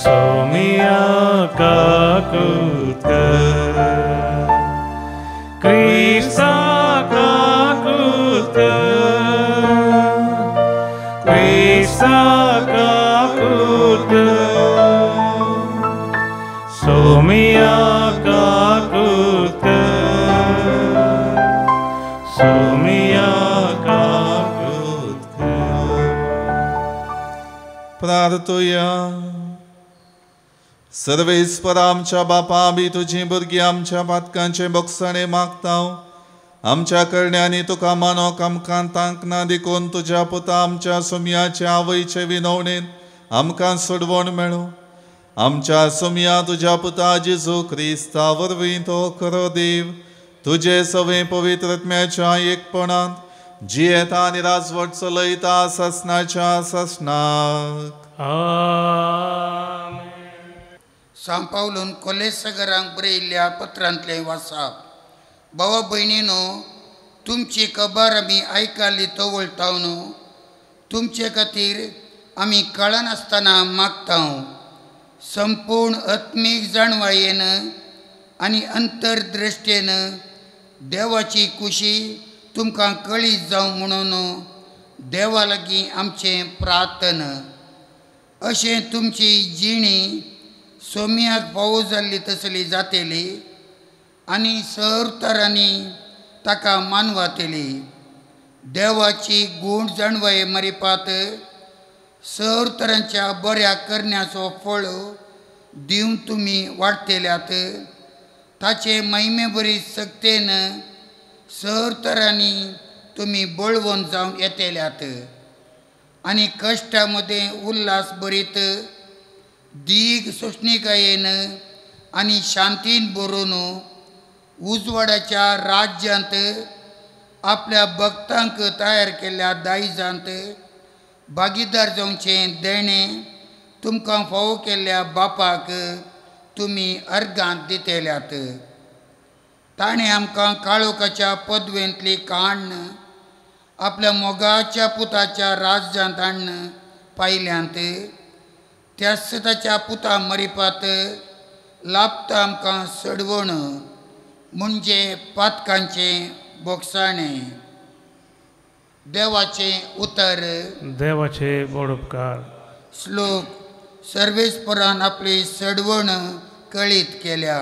सोमिया काकूळट क्रिस्ता काकूळट क्रिस्ता काकूळट सोमिया काकूळट सोमिया काकूळट. प्रार्थुया. सर्वेस्परा आमच्या बापा आमी तुझी भुरगीं आमच्या पातकांचे बोगसाणे मागता. आमच्या करण्यांनी तुका मानोक आमकां तांक ना देखून तुज्या पुता आमच्या सोमयाच्या आवयचे विनवणेन आमकां सोडवण मेळो. आमच्या सोमया तुज्या पुता जेजू क्रिस्ता वरवीं तो खरो देव तुजे सवे पवित्रत्म्याच्या एकपणांत जियेता आनी राजवट चलयता ससनाच्या ससनाक. आमेन. सांत पावलून कोलेसगरांक बरयल्ल्या पत्रांतले वाचप. भावा भयणीनो, तुमची खबर आमी आयकली तवळटावन तुमचे खातीर आमी कळनासतना मागता. संपूर्ण आत्मीक जाणवायेन आनी अंतरदृश्टेन देवाची खुशी तुमकां कळीत जावं म्हणून देवा लागीं आमचें प्रार्थना. अशें तुमची जिणी सोमयाक फावो जाल्ली तसली जातेली आनी सहतरांनी ताका मानवातेली. देवाची गूण जाणवाये मारिपात सहतरांच्या बऱ्या करण्याचो फळ दिवन तुमी वाडतेल्यात. ताचे महिमे बरी सक्तेन सहतरांनी तुमी बळवून जावन येतेल्यात आनी कश्टा मदें उल्हास भरीत दीग सोशणिकायेन आनी शांतीन भरून उजवाडाच्या राज्यांत आपल्या भक्तांक तयार केल्ल्या दायजांत भागीदार जावचें देणें तुमकां फावो केल्ल्या बापाक तुमी अर्गांत दितेल्यात. ताणें आमकां काळोखाच्या पदवेंतली काण्ण आपल्या मोगाच्या पुताच्या राज्यांत हाडून पायल्यांत. त्याच ताच्या पुता मरिपात लाभता आमकां सडवण म्हणजे पातकांचें बोगसाणें. देवाचें उतर. देवाचे बोडपकार. श्लोक. सर्वेस्परान आपली सडवण कळीत केल्या.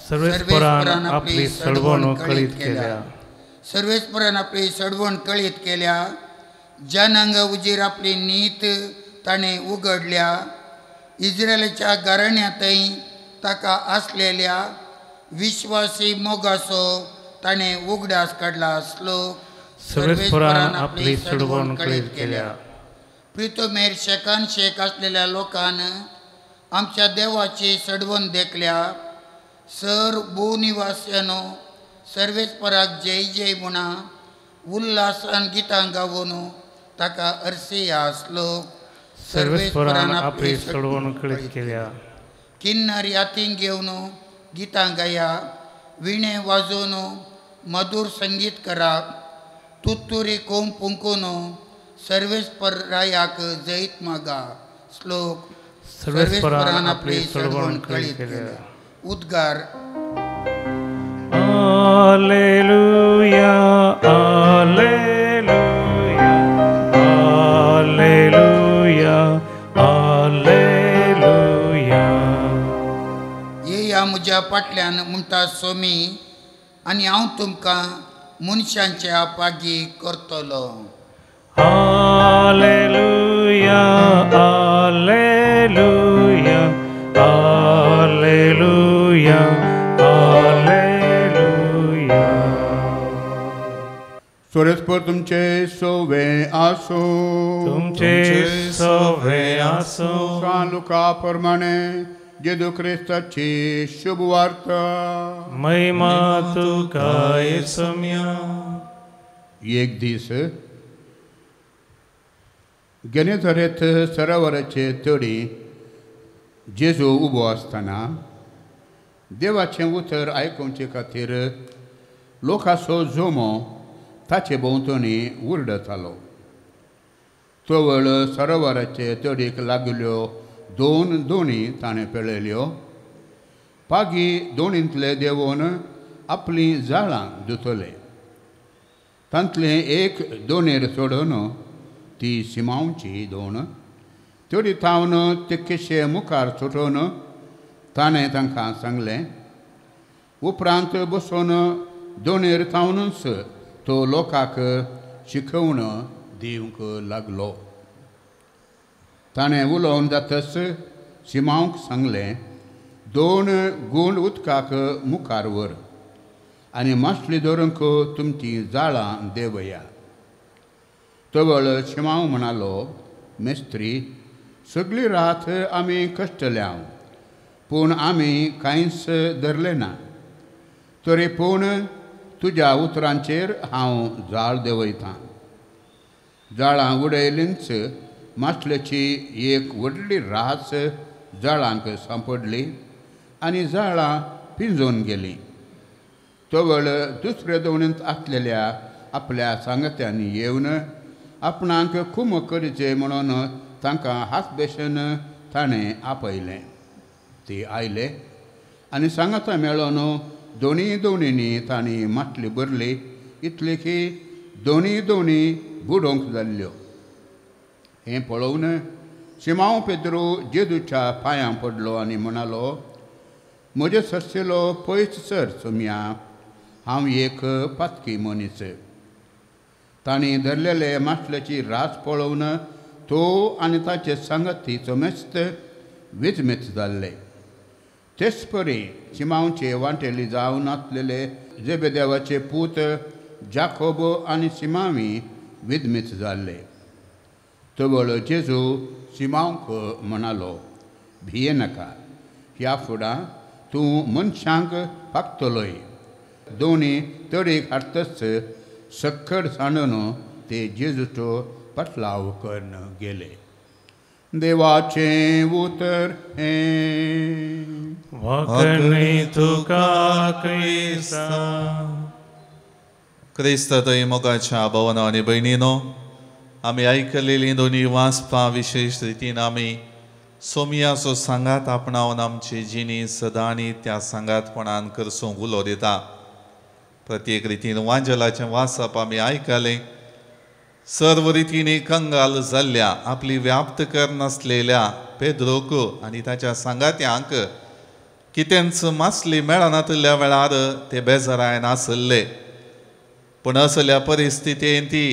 सर्वेस्परान आपली सडवण कळीत केल्या. सर्वेस्परान आपली सडवण कळीत केल्या. जनांग उजीर आपली नीत ताणें उगडल्या. इस्रायलाच्या घराण्यांतय ताका आसलेल्या विश्वासी मोगाचो ताणें उगडास काडला. श्लोक. सर्वेस्परान आपली सडवण कळीत केल्या. प्रितोमेर शेकान शेक आसलेल्या लोकान आमच्या देवाची सडवण देखल्या. सर भूनिवास्यानो सर्वेस्पराक जय जय म्हणा. उल्हासान गितां गावून ताका अर्सिया. श्लोक. सर्वेस्परान आपली सडवण कळीत केल्या. किन्नर यातीं घेवन गितां गाया. विणे वाजोवन मधुर संगीत करा. तुत्तुरी कोंब फुंकून सर्वेस्परायाक जैत मागा. श्लोक. सर्वेस्परान आपली सडवण कळीत केल्या. उद्गार. Alleluia, Alleluia, Alleluia, Alleluia. ये या म्हज्या फाटल्यान म्हणटा सोमी आनी हांव तुमकां मनशांच्या पागी करतलो. Alleluia, Alleluia, Alleluia. सोरेस्पर तुमचे सोवे आसो तुमचे सवे आसो लुका प्रमाणे जेजू ख्रिस्ताची शुभ वार्ता महिमा तुका येसुम्या. एक दीस गेनेझारेथ सरोवराचे तळी जेजू उबो आसतना देवाचें उतर आयकुचे खातीर लोकांचो जोमो ताचे भोंवतणी उरडतालो. तो वेळ सरोवराचे तळयेक लागिल्ल्यो दोन दोणी ताणें पेळयल्यो. पागी दोणींतले देंवोन आपलीं जाळां धुतले. तांतले एक दोणेर सोडून ती सिमांवची दोण तळी थावन तितकेशे मुखार सुटोवन ताणें तांकां सांगलें. उपरांत बसून दोणेर थावनूच तो लोकांक शिकवण दिवंक लागलो. ताणें उलोवन जातच सिमांवक सांगलें, 2 गूण उदकाक मुखार व्हर आनी मासली धरूंक तुमचीं जाळां देंवया. तो वेळ शिमांव म्हणालो, मेस्त्री, सगळी रात आमी कश्टल्या पूण आमी कांयच धरलें ना. तरी पूण तुज्या उतरांचेर हांव जाळ देंवयतां. जाळां उडयलींच मासलेची एक व्हडली रास जाळांक सांपडली आनी जाळां पिंजोवन गेलीं. तो वेळ दुसरे दोणींत आसलेल्या आपल्या सांगत्यांनी येवन आपणाक खूम करचे म्हणून तांकां हासबेशन ताणें आपयलें. ती आयले आनी सांगतां मेळोन दोनी दोणींनी तांणी माटली भरली इतली की दोनी दोणी बुडोवंक जाल्ल्यो. हें पळोवन शिमांव पेद्रू जेजूच्या पांयां पडलो आनी म्हणालो, म्हजे सस्येलो पयस सर सोम्या, हांव एक पातकी मनीस. तांणी धरलेले मासलेची रास पळोवन तो आनी ताचे सांगती समेस्त विचमीत जाल्ले. तेच परी शिमांवचे वांटेली जावन आसलेले जेबेदेवाचे पूत जाकोब आनी सिमावी विचमीत जाल्ले. तो वेळ जेजू सिमांवक म्हणालो, भिये नाका, ह्या फुडां तूं मनशांक पागतलोय. दोनी तळयेक हाडटच सक्कड सांडून ते जेजूचो पटलाव करून गेले. देवाचें उतर हें. वखणी तुका क्रिस्ता. क्रिस्त थंय मोगाच्या भावना आनी भयणीनो, आमी आयकलेलीं दोनी वाचपां विशेश रितीन आमी सोमियाचो सांगात आपणावन आमची जिणी सदांनी त्या सांगातपणान करसूंक उलो दिता. प्रत्येक रितीन वांजलाचें वाचप आमी आयकलें. सर्व रितींनी कंगाल जाल्ल्या आपली व्याप्त करनासलेल्या पेद्रोक आनी ताच्या सांगात्यांक कितेंच मासली मेळनातल्या वेळार ते बेजारायन आसले. पूण असल्या परिस्थितींत ती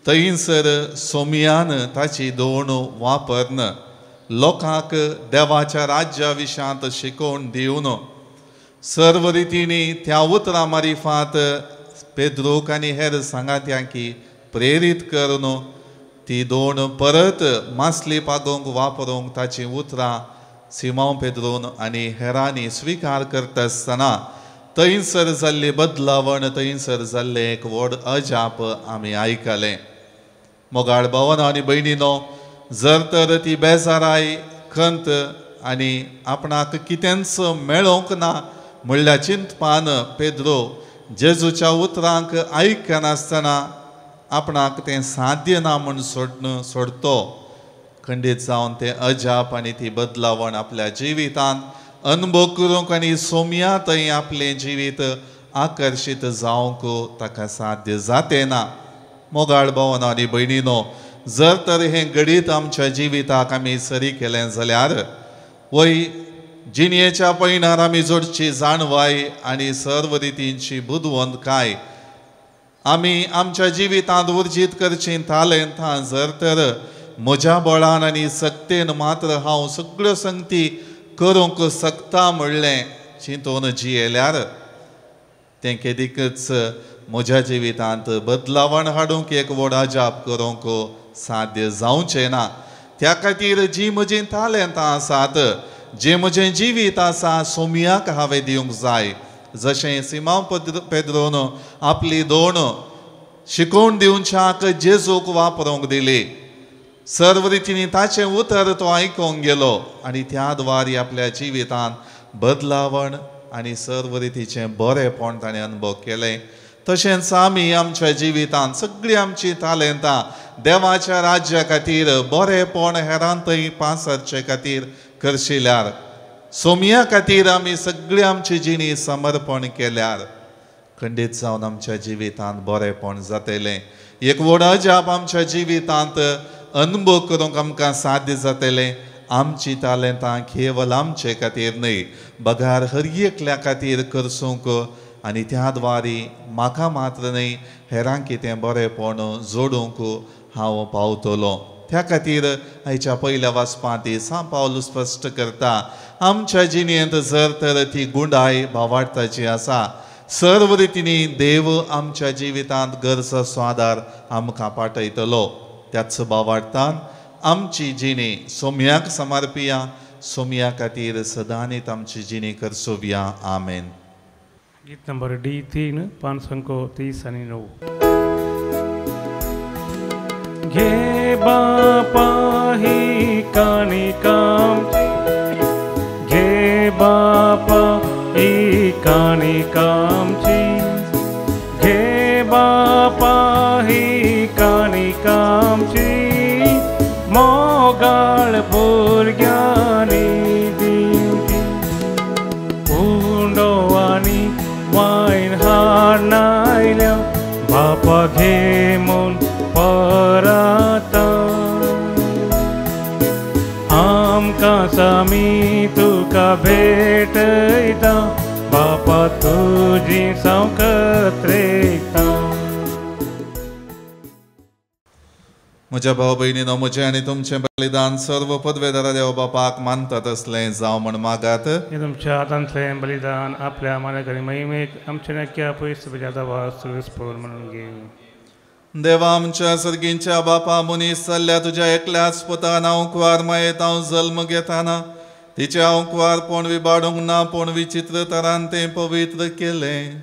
थंयसर सोमियान ताची दोण वापरन लोकांक देवाच्या राज्या विशांत शिकोवन दिवन सर्व रितींनी त्या उतरां मारिफात पेद्रोक आनी हेर सांगात्यांकी प्रेरीत करून ती दोण परत मासली पागोवंक वापरूंक ताची उतरां सिमांव पेद्रोन आनी हेरांनी स्विकार करता आसतना थंयसर जाल्ली बदलावण, थंयसर जाल्लें एक व्हड अजाप आमी आयकलें. मोगाळ भावना आनी भयणीनो, जर तर ती बेजाराय खंत आनी आपणाक कितेंच मेळोंक ना म्हणल्यार चिंतपान पेद्रो जेजूच्या उतरांक आयकनासतना आपणाक तें साध्य ना म्हूण सोडतो. खंडीत जावन तें अजाप आनी ती बदलावण आपल्या जिवितांत अनुभव करूंक आनी सोम्या थंय आपलें जिवीत आकर्शीत जावंक ताका साध्य जातें ना. मोगाळ भावना आनी भयणीनो, जर तर हें घडीत आमच्या जिविताक आमी सरी केलें जाल्यार वय जिणयेच्या पैणार आमी जोडची जाणवाय आनी सर्व रितींची बुदवंतकाय आमी आमच्या जिवितांत उर्जीत करची तालेंतां जर तर म्हज्या बळान आनी सक्तेन मात्र हांव सगळ्यो संगती करूंक शकता म्हणलें चिंतून जियेल्यार तें केदीकच म्हज्या जिवितांत बदलावण हाडूंक एक व्हडा जाप करूंक साध्य जावचें ना. त्या खातीर जी म्हजीं तालेंतां आसात, जें म्हजें जिवीत आसा, सोमयाक हांवें दिवंक जाय. जशें सिमांव पेद्रोन आपली दोण शिकोवन दिवच्याक जेजूक वापरूंक दिली. सर्व रितींनी ताचें उतर तो आयकोंक गेलो आनी त्या द्वारे आपल्या जिवितांत बदलावण आनी सर्व रितीचें बरेंपण ताणें अनुभव केलें. तशेंच आमी आमच्या जिवितांत सगळीं आमचीं तालेंतां देवाच्या राज्या खातीर बरेंपण हेरांतय पासरचे खातीर करशिल्यार, सोमया खातीर आमी सगळीं आमची जिणी समर्पण केल्यार खंडीत जावन आमच्या जिवितांत बरेंपण जातलें. एक व्हडा जाप आमच्या जिवितांत अनुभव करूंक आमकां साध्य जातलें. आमची तालेंतां केवल आमचे खातीर न्हय, बगार हर एकल्या खातीर करसूंक आनी त्या द्वारे म्हाका मात्र न्हय, हेरांक कितें बरेंपण जोडूंक हांव पावतलों. त्या खातीर आयच्या पयल्या वाचपांत सा पावल स्पश्ट करता, आमच्या जिणेंत जर तर ती गुंडाय भावार्थाची आसा, सर्व रितींनी देव आमच्या जिवितांत गरज आदार आमकां पाठयतलो. त्याच भावार्थान आमची जिणी सोमयाक समर्पिया, सोमया खातीर सदांच आमची जिणी करसोवया. आमेन. गीत नंबर D3 5 अंक 30 आणि 9. घे बापा ही कानिकामची, घे बापा ही कानिकामची, घे बापा ही कानिकामची, मोगाळ भुरग्यांनी दिवची. उंडो आनी वायन हाडनायल्या बापा घे म्हूण परत. आमकां सामी तुका भेटयता, बापा तुजी संकत्रेता. म्हज्या भाव भयणीनो, म्हजें आनी तुमचें बलिदान सर्व पदवेदारा देव बापाक मानतात असलें जावं म्हण मागात. हे तुमच्या हातांतलें बलिदान आपल्या मानेकरी महिमेक आमच्या नक्क्या पयस आवाज सुरस्फोर म्हणून घे. देवा आमच्या सर्गींच्या बापा, मनीस जाल्ल्या तुज्या एकल्याच पुतान अंकवार मायेत हांव जल्म घेताना तिचें अंकवारपण विबाडूंक ना, पूण विचित्र तरान तें पवित्र केलें.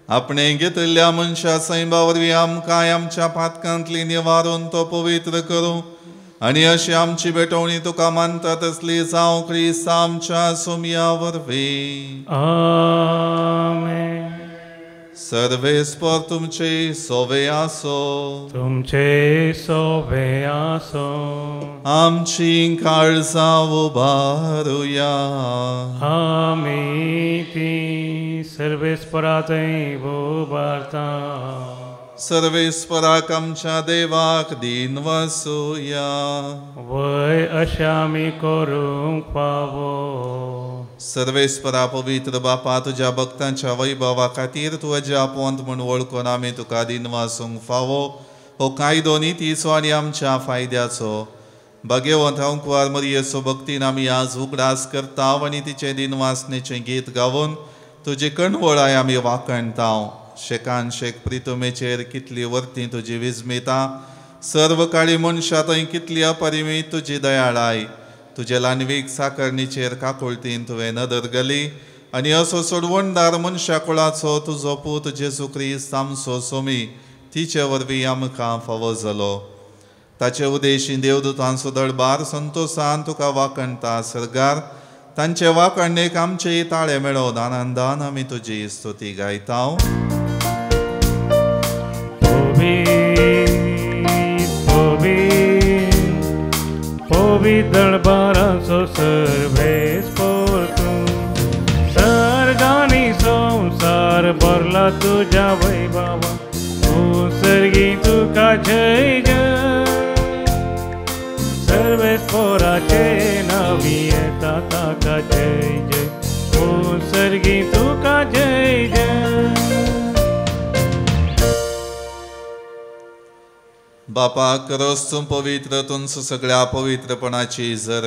आपणें घेतिल्ल्या मनशा सैमा वरवीं आमकां आमच्या पातकांतली निवारून तो पवित्र करूं आनी अशी आमची भेटवणी तुका मानता तसली जावं क्रिस्त आमच्या सोमया वरवीं. आमेन. सर्वेस्पर तुमचे सोवे आसो, तुमचे सोवे आसो. आमची काळजां उबारुया. आमी ती सर्वेस्परातय उबारता. सर्वेस्पराक आमच्या देवाक दिन वसूया. वय अशें आमी करूंक फावो. सर्वेस्परा पवित्र बापा, तुज्या भक्तांच्या वैभवा खातीर तूं अजापवंत म्हूण वळखून आमी तुका दिन वासूंक फावो. हो कायदो नितीचो आनी आमच्या फायद्याचो. भाग्यवंत अंकवार मरियेचो भक्तीन आमी आज उगडास करता आनी तिचे दिन वासनेचें गीत गावून तुजी कणवळाय आमी वाखणटाव. शेकान शेक प्रितुमेचेर कितली वर्ती तुजी विजमिता, सर्व काळी मनशां थंय कितली अपरिमीत तुजी दयाळाय. तुजे लानवीक साकरणीचेर काकुळतीन तुवें नदर घाली आनी असो सोडवणदार मनशा कुळाचो तुजो पूत जेजू क्रिस्त आमचो सोमी तिचे वरवीं आमकां फावो जालो. ताचे उदेशी देवदूतांचो दळबार संतोशान तुका वाखणटा. सरगार तांचे वाखणणेक आमचे ताळे मेळोवन आनंदान आमी तुजी स्तुती गायता. दळबाराचो सर्वेस पोरतू, सर्गानी संसार भरला तुझ्या वैभवा. तू सर्गी तुका जय जय, सर्वेस पोराचे नावी येता ताका जय जय. तू सर्गी तुका जय जय. बापाक रोस्तूं पवित्र तुंच सगळ्या पवित्रपणाची जर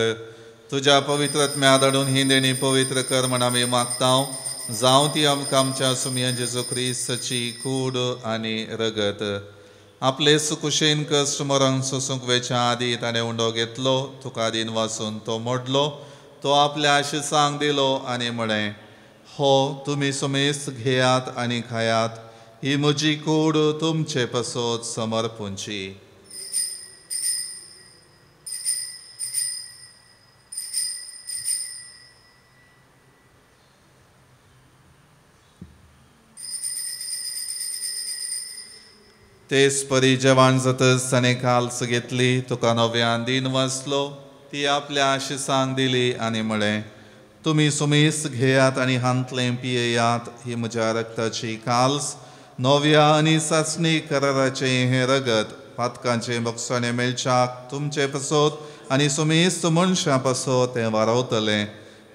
तुज्या पवित्रत्म्या धाडून ही देणी पवित्र कर म्हण आमी मागता. जावं ती आमकां आमच्या सुमया जेजू क्रिस्ताची कूड आनी रगत आपले सुकुशेन कश्ट मरण सोसूंक वेच्या आदी ताणें उंडो घेतलो तुका आदीन वाचून तो मोडलो तो आपल्या आशिसांक दिलो आनी म्हळें हो तुमी सुमेस्त घेयात आनी खायात ही म्हजी कूड तुमचे पसोत समर्पूंची. तेच परी जेवण जातच ताणें काल्स घेतली तुका नव्यान दिन वाचलो ती आपल्या आशिसांक दिली आनी म्हळें तुमी सुमेस्त घेयात आनी हांतलें पियेयात ही म्हज्या रक्ताची काल्स नव्या आनी सासणी कराराचें हें रगत पातकांचे मोक्षाणें मेळच्याक तुमचे पसोत आनी सुमेस्त मनशां पसोत हें वारवतलें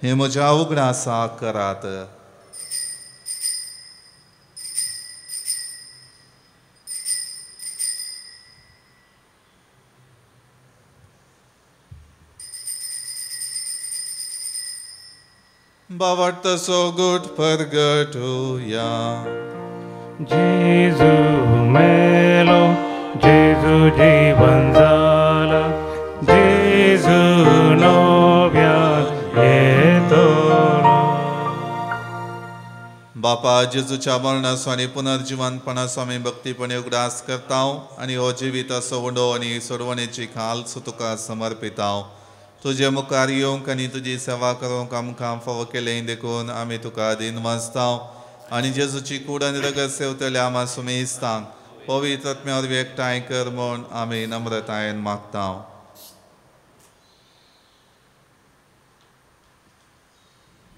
हें म्हज्या उगडासाक करात. बावटसो गुट परगटुया. जेजू मेलो जेजू जीवन जाला जेजू नव्यान येतलो. बापा जेजूच्या मरणाचो आनी पुनर्जिवनपणाचो आमी भक्तीपणे उगडास करतांव आनी हो जिवीत असो उडो आनी सोडवणेची खालसो तुका समर्पितांव. तुजे मुखार येवंक आनी तुजी सेवा करूंक आमकां फावो केलें देखून आमी तुका दिन वाचतांव आनी जेजूची कूड आनी रगत सेवतल्या आमा सुमेस्तांक पवित्र आत्म्यावर एकठांय कर म्हूण आमी नम्रतायेन मागतांव.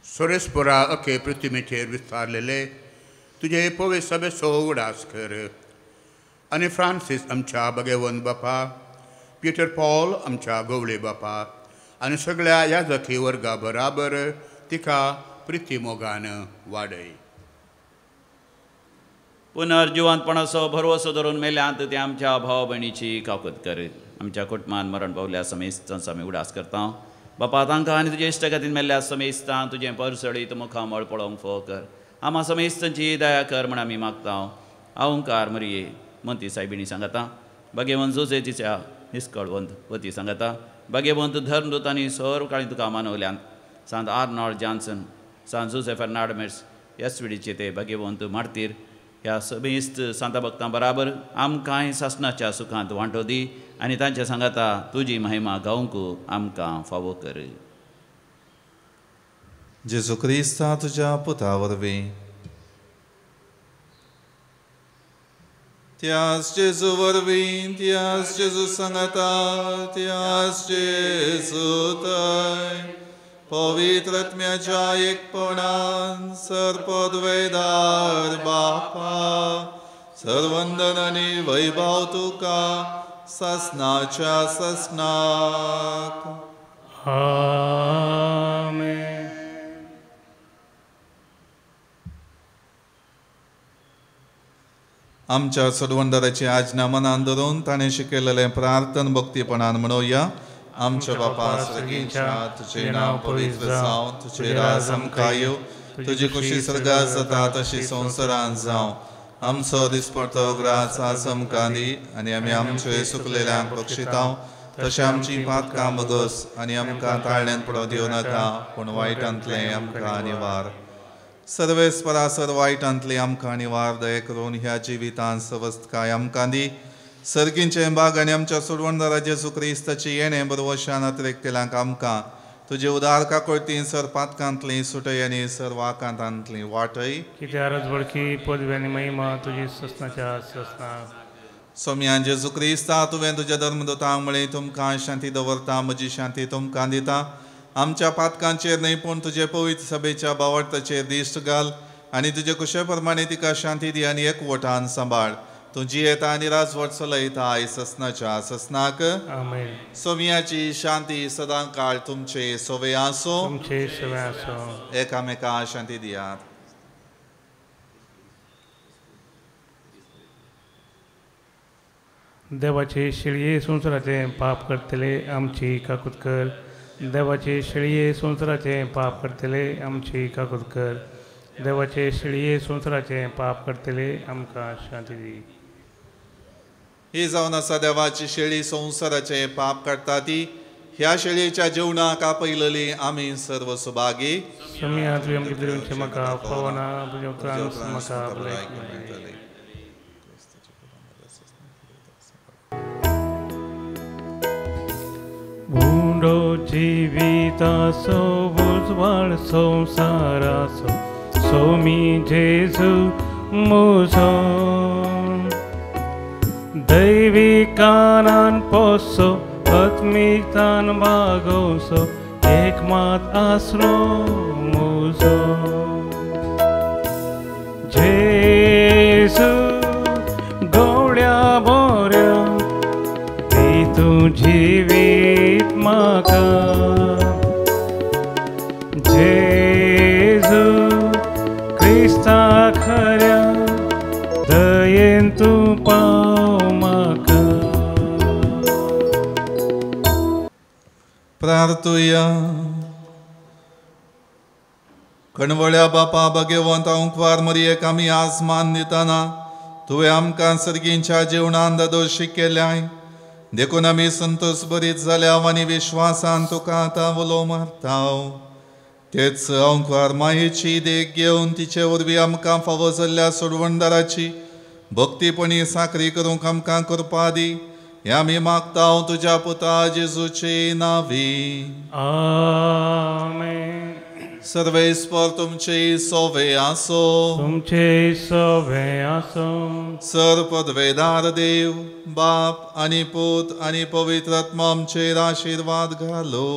सोरेस्पोरा अखे पृथ्वीचेर विस्तारलेले तुजे पवित्र सभेचो उगडास कर आनी फ्रांसीस आमच्या भगवंत बापा पीटर पॉल आमच्या गवळे बापा आनी सगळ्या याजकी वर्गा बराबर तिका प्रिती मोगान वाडय. पुनर्जिवंतपणाचो भरवसो धरून मेल्यांत ते आमच्या भाव भयणीची काकूत कर. आमच्या कुटुंबान मरण पावल्या समेस्तांचो आमी उडास करता. बापा तांकां आनी तुजे इश्टगतीन मेल्ल्या समेस्तांक तुजें परसळीत मुखार मळ पळोवंक फोव कर. आमा समेस्तांची दया कर म्हण आमी मागता. अहंकार मरिये मंती सायबिणी सांगता भगवंत जोसे तिच्या निश्कळवंत वती सांगता भगवंत धर्मदूत आनी सर्व काळी तुका मानवल्यान सांत आर्नॉल्ड जॉन्सन सांत जोसेफ फर्नांडीस एसविडीचे ते भगवंत मार्तीर ह्या समेस्त सांता भक्तां बराबर आमकांय सासणाच्या सुखांत वांटो दी आनी तांच्या सांगाता तुजी महिमा गावंक आमकां फावो कर. जेजू क्रिस्ता तुज्या पुता वरवीं त्याच जेजू वरवीं त्याच जेजू सांगता त्याच जेजू थंय पवित्र आत्म्याच्या एकपणान सर्पद्वैदार बापा सर्वंदन आनी वैभव तुका ससनाच्या ससनाक. आमेन. आमच्या सडवंडराची आज्ञा मनान धरून ताणें शिकयलेलें प्रार्थन भक्तीपणान म्हणुया. आमच्या बापा सर्गीच्या तुजें नांव पवित्र जावं तुजें राज आमकां येवं तुजी खुशी स्वर्गांत जाता तशी संवसारांत जावं. आमचो दिसपडटो ग्रास आज आमकां दी आनी आमी आमचे सुकलेल्यांक बक्षितांव तशें आमची पातकां बगस आनी आमकां ताळण्यांत पडो दिवं नाका पूण वायटांतलें आमकां निवार. सर्वेस्परासर वायटांतली आमकां निवार दये करून ह्या जिवितांत सवस्थकाय आमकां दी. सर्गींचे बाग आनी आमच्या सोडवणदारा जेजू क्रिस्ताची येणें बरवशान अतिरेकतेल्यांक आमकां तुजे उदार काकुळतीन सर पातकांतली सुटय आनी सर वाकांतांतली वाटय. कित्याक रजवडकी पदवी आनी महिमा तुजी ससनाच्या ससना. सोम्यान जेजू क्रिस्ता तुवें तुज्या धर्मदूतांक म्हळें तुमकां शांती दवरता म्हजी शांती तुमकां दिता. आमच्या पातकांचेर न्हय पूण तुजे पवित्र सभेच्या बावटताचेर दिश्ट घाल आनी तुजे कुशे प्रमाणे तिका शांती दी आनी एकवटान सांबाळ. तूं जियेता आनी राजवट चलयता आयज ससनाच्या ससनाक. आमेन. सोम्याची शांती सदां काळ तुमचे सोवे आसो. तुमचे सवे आसो. एकामेकां शांती दियात. देवाचे शिळये संवसाराचे पाप करतले आमची काकूत कर. देवाचे शिळये संवसाराचे पाप करतले आमची काकूत कर. देवाचे शिळये संवसाराचे पाप करतले आमकां शांती दी. ही जावन आसा देवाची शेळी संवसाराचे पाप काडटा ती. ह्या शेळयेच्या जेवणाक आपयलेली आमी सर्व सुभागी. सम्या तुवें आमचे पितॄंचे म्हाका फावना तुज्या उतरांस म्हाका भलायकी मेळ्ळी. भुंडो जिविताचो उजवाड संवसाराचो सोमी जेजू म्हजो दैविकानान पोसो आत्मिकतान भागोसो एकमात आसरो म्हजो जेजू गवड्या बऱ्या दी तूं जिवीत म्हाका जेजू क्रिस्ता खऱ्या दयेन तूं पाव म्हाका. प्रार्थुया. कणवळ्या बापा भगवंत ओंकार मरियेक आमी आज मान दितना तुवें आमकां सर्गींच्या जेवणान दोशी केल्याय देखून आमी संतोष बरीत जाल्या आनी विश्वासान तुका आतां उलो मारताव. तेच ओंकार मायेची देख घेवन तिचे वरवीं आमकां फावो जाल्ल्या सोडवणदाराची भक्तीपणी साखरी करूंक आमकां करपा दी. हे आमी मागताव तुज्या पुता जेजूचे नांवी. आमेन. सर्वेस्पर तुमचे सोवे आसो. तुमचे सोवे आसो. सर्वपदवेदार देव बाप आनी पूत आनी पवित्र आत्मा आमचेर आशीर्वाद घालो.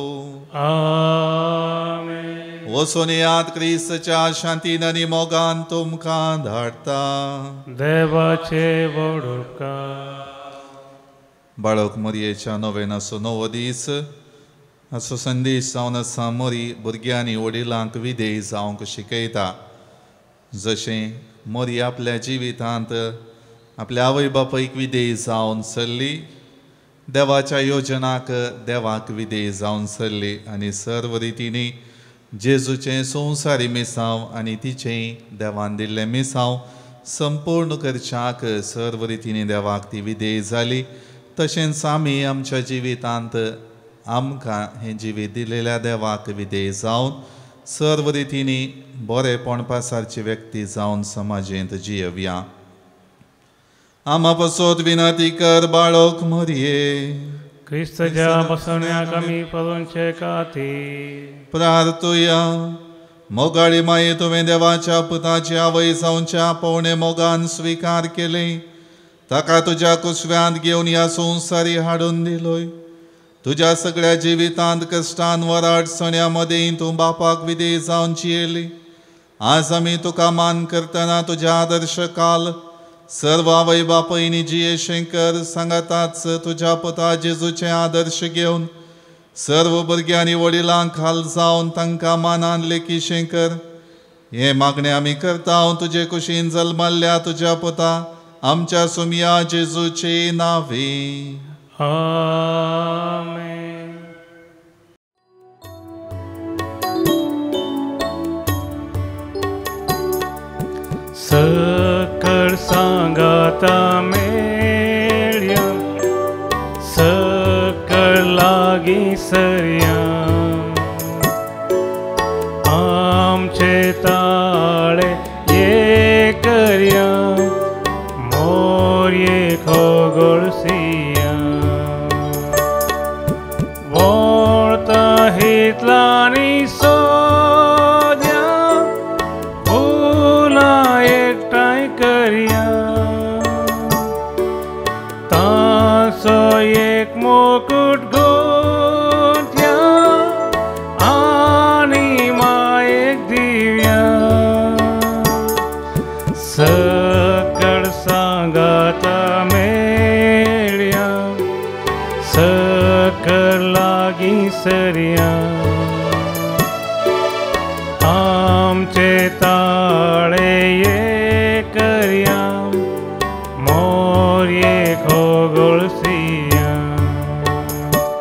आमेन. वचून याद क्रिस्ताच्या शांतीन आनी मोगान तुमकां धाडटा. देवाचे व्हड उपकार. बाळक मरयेच्या नोवेनाचो नवो दीस हाचो संदेश जावन आसा मरी भुरग्यांनी वडिलांक विधेय जावंक शिकयता. जशें मरी आपल्या जिवितांत आपल्या आवय बापायक विधेय जावन सरली, देवाच्या योजनाक देवाक विधेय जावन सरली आनी सर्व रितींनी जेजूचें संवसारी मिसांव आनी तिचें देवान दिल्लें मिसांव संपूर्ण करच्याक सर्व रितींनी देवाक ती विधेय जाली. तशेंच आमी आमच्या जिवितांत आमकां हें जिवीत दिलेल्या देवाक विधेय जावन सर्व रितींनी बरेपण पासारची व्यक्ती जावन समाजेंत जियेवया. आमा पासत विनंती कर बाळक मरये. क्रिस्ताच्या बसण्याक आमी पळोवचे खातीर प्रार्थुया. मोगाळी माये तुवें देवाच्या पुताची आवय जावच्या पवणे मोगान स्विकार केले. ताका तुज्या कुसव्यांत घेवन ह्या संवसारी हाडून दिलोय. तुज्या सगळ्या जिवितांत कश्टान वर अडचण्या मदें तूं बापाक विधेय जावन जियेली. आज आमी तुका मान करतना तुज्या आदर्श काल सर्व आवय बापायनी जियेशें कर. सांगाताच तुज्या पुता जेजूचे आदर्श घेवन सर्व भुरग्यांनी वडिलांक खाल जावन तांकां मानान लेखीशें कर. हे मागणें आमी करता तुजे कुशीन जल्मल्ल्या तुज्या पुता आमच्या सुमया जेजूचे नांवी. आमेन. सकळ सांगाता मेळ्या सकळ लागीं सरया आमचे ताळे ये करया मोरये खोगळसिया वळता हितलानी सोद्या फुलां एकठांय करया ताचो एक मुकुट गुंथया आनी मायेक दिवया सकळ सांगाता मेळ्या सकळ लागीं सरया आमचे ताळे ये करया मोरये खोगळसिया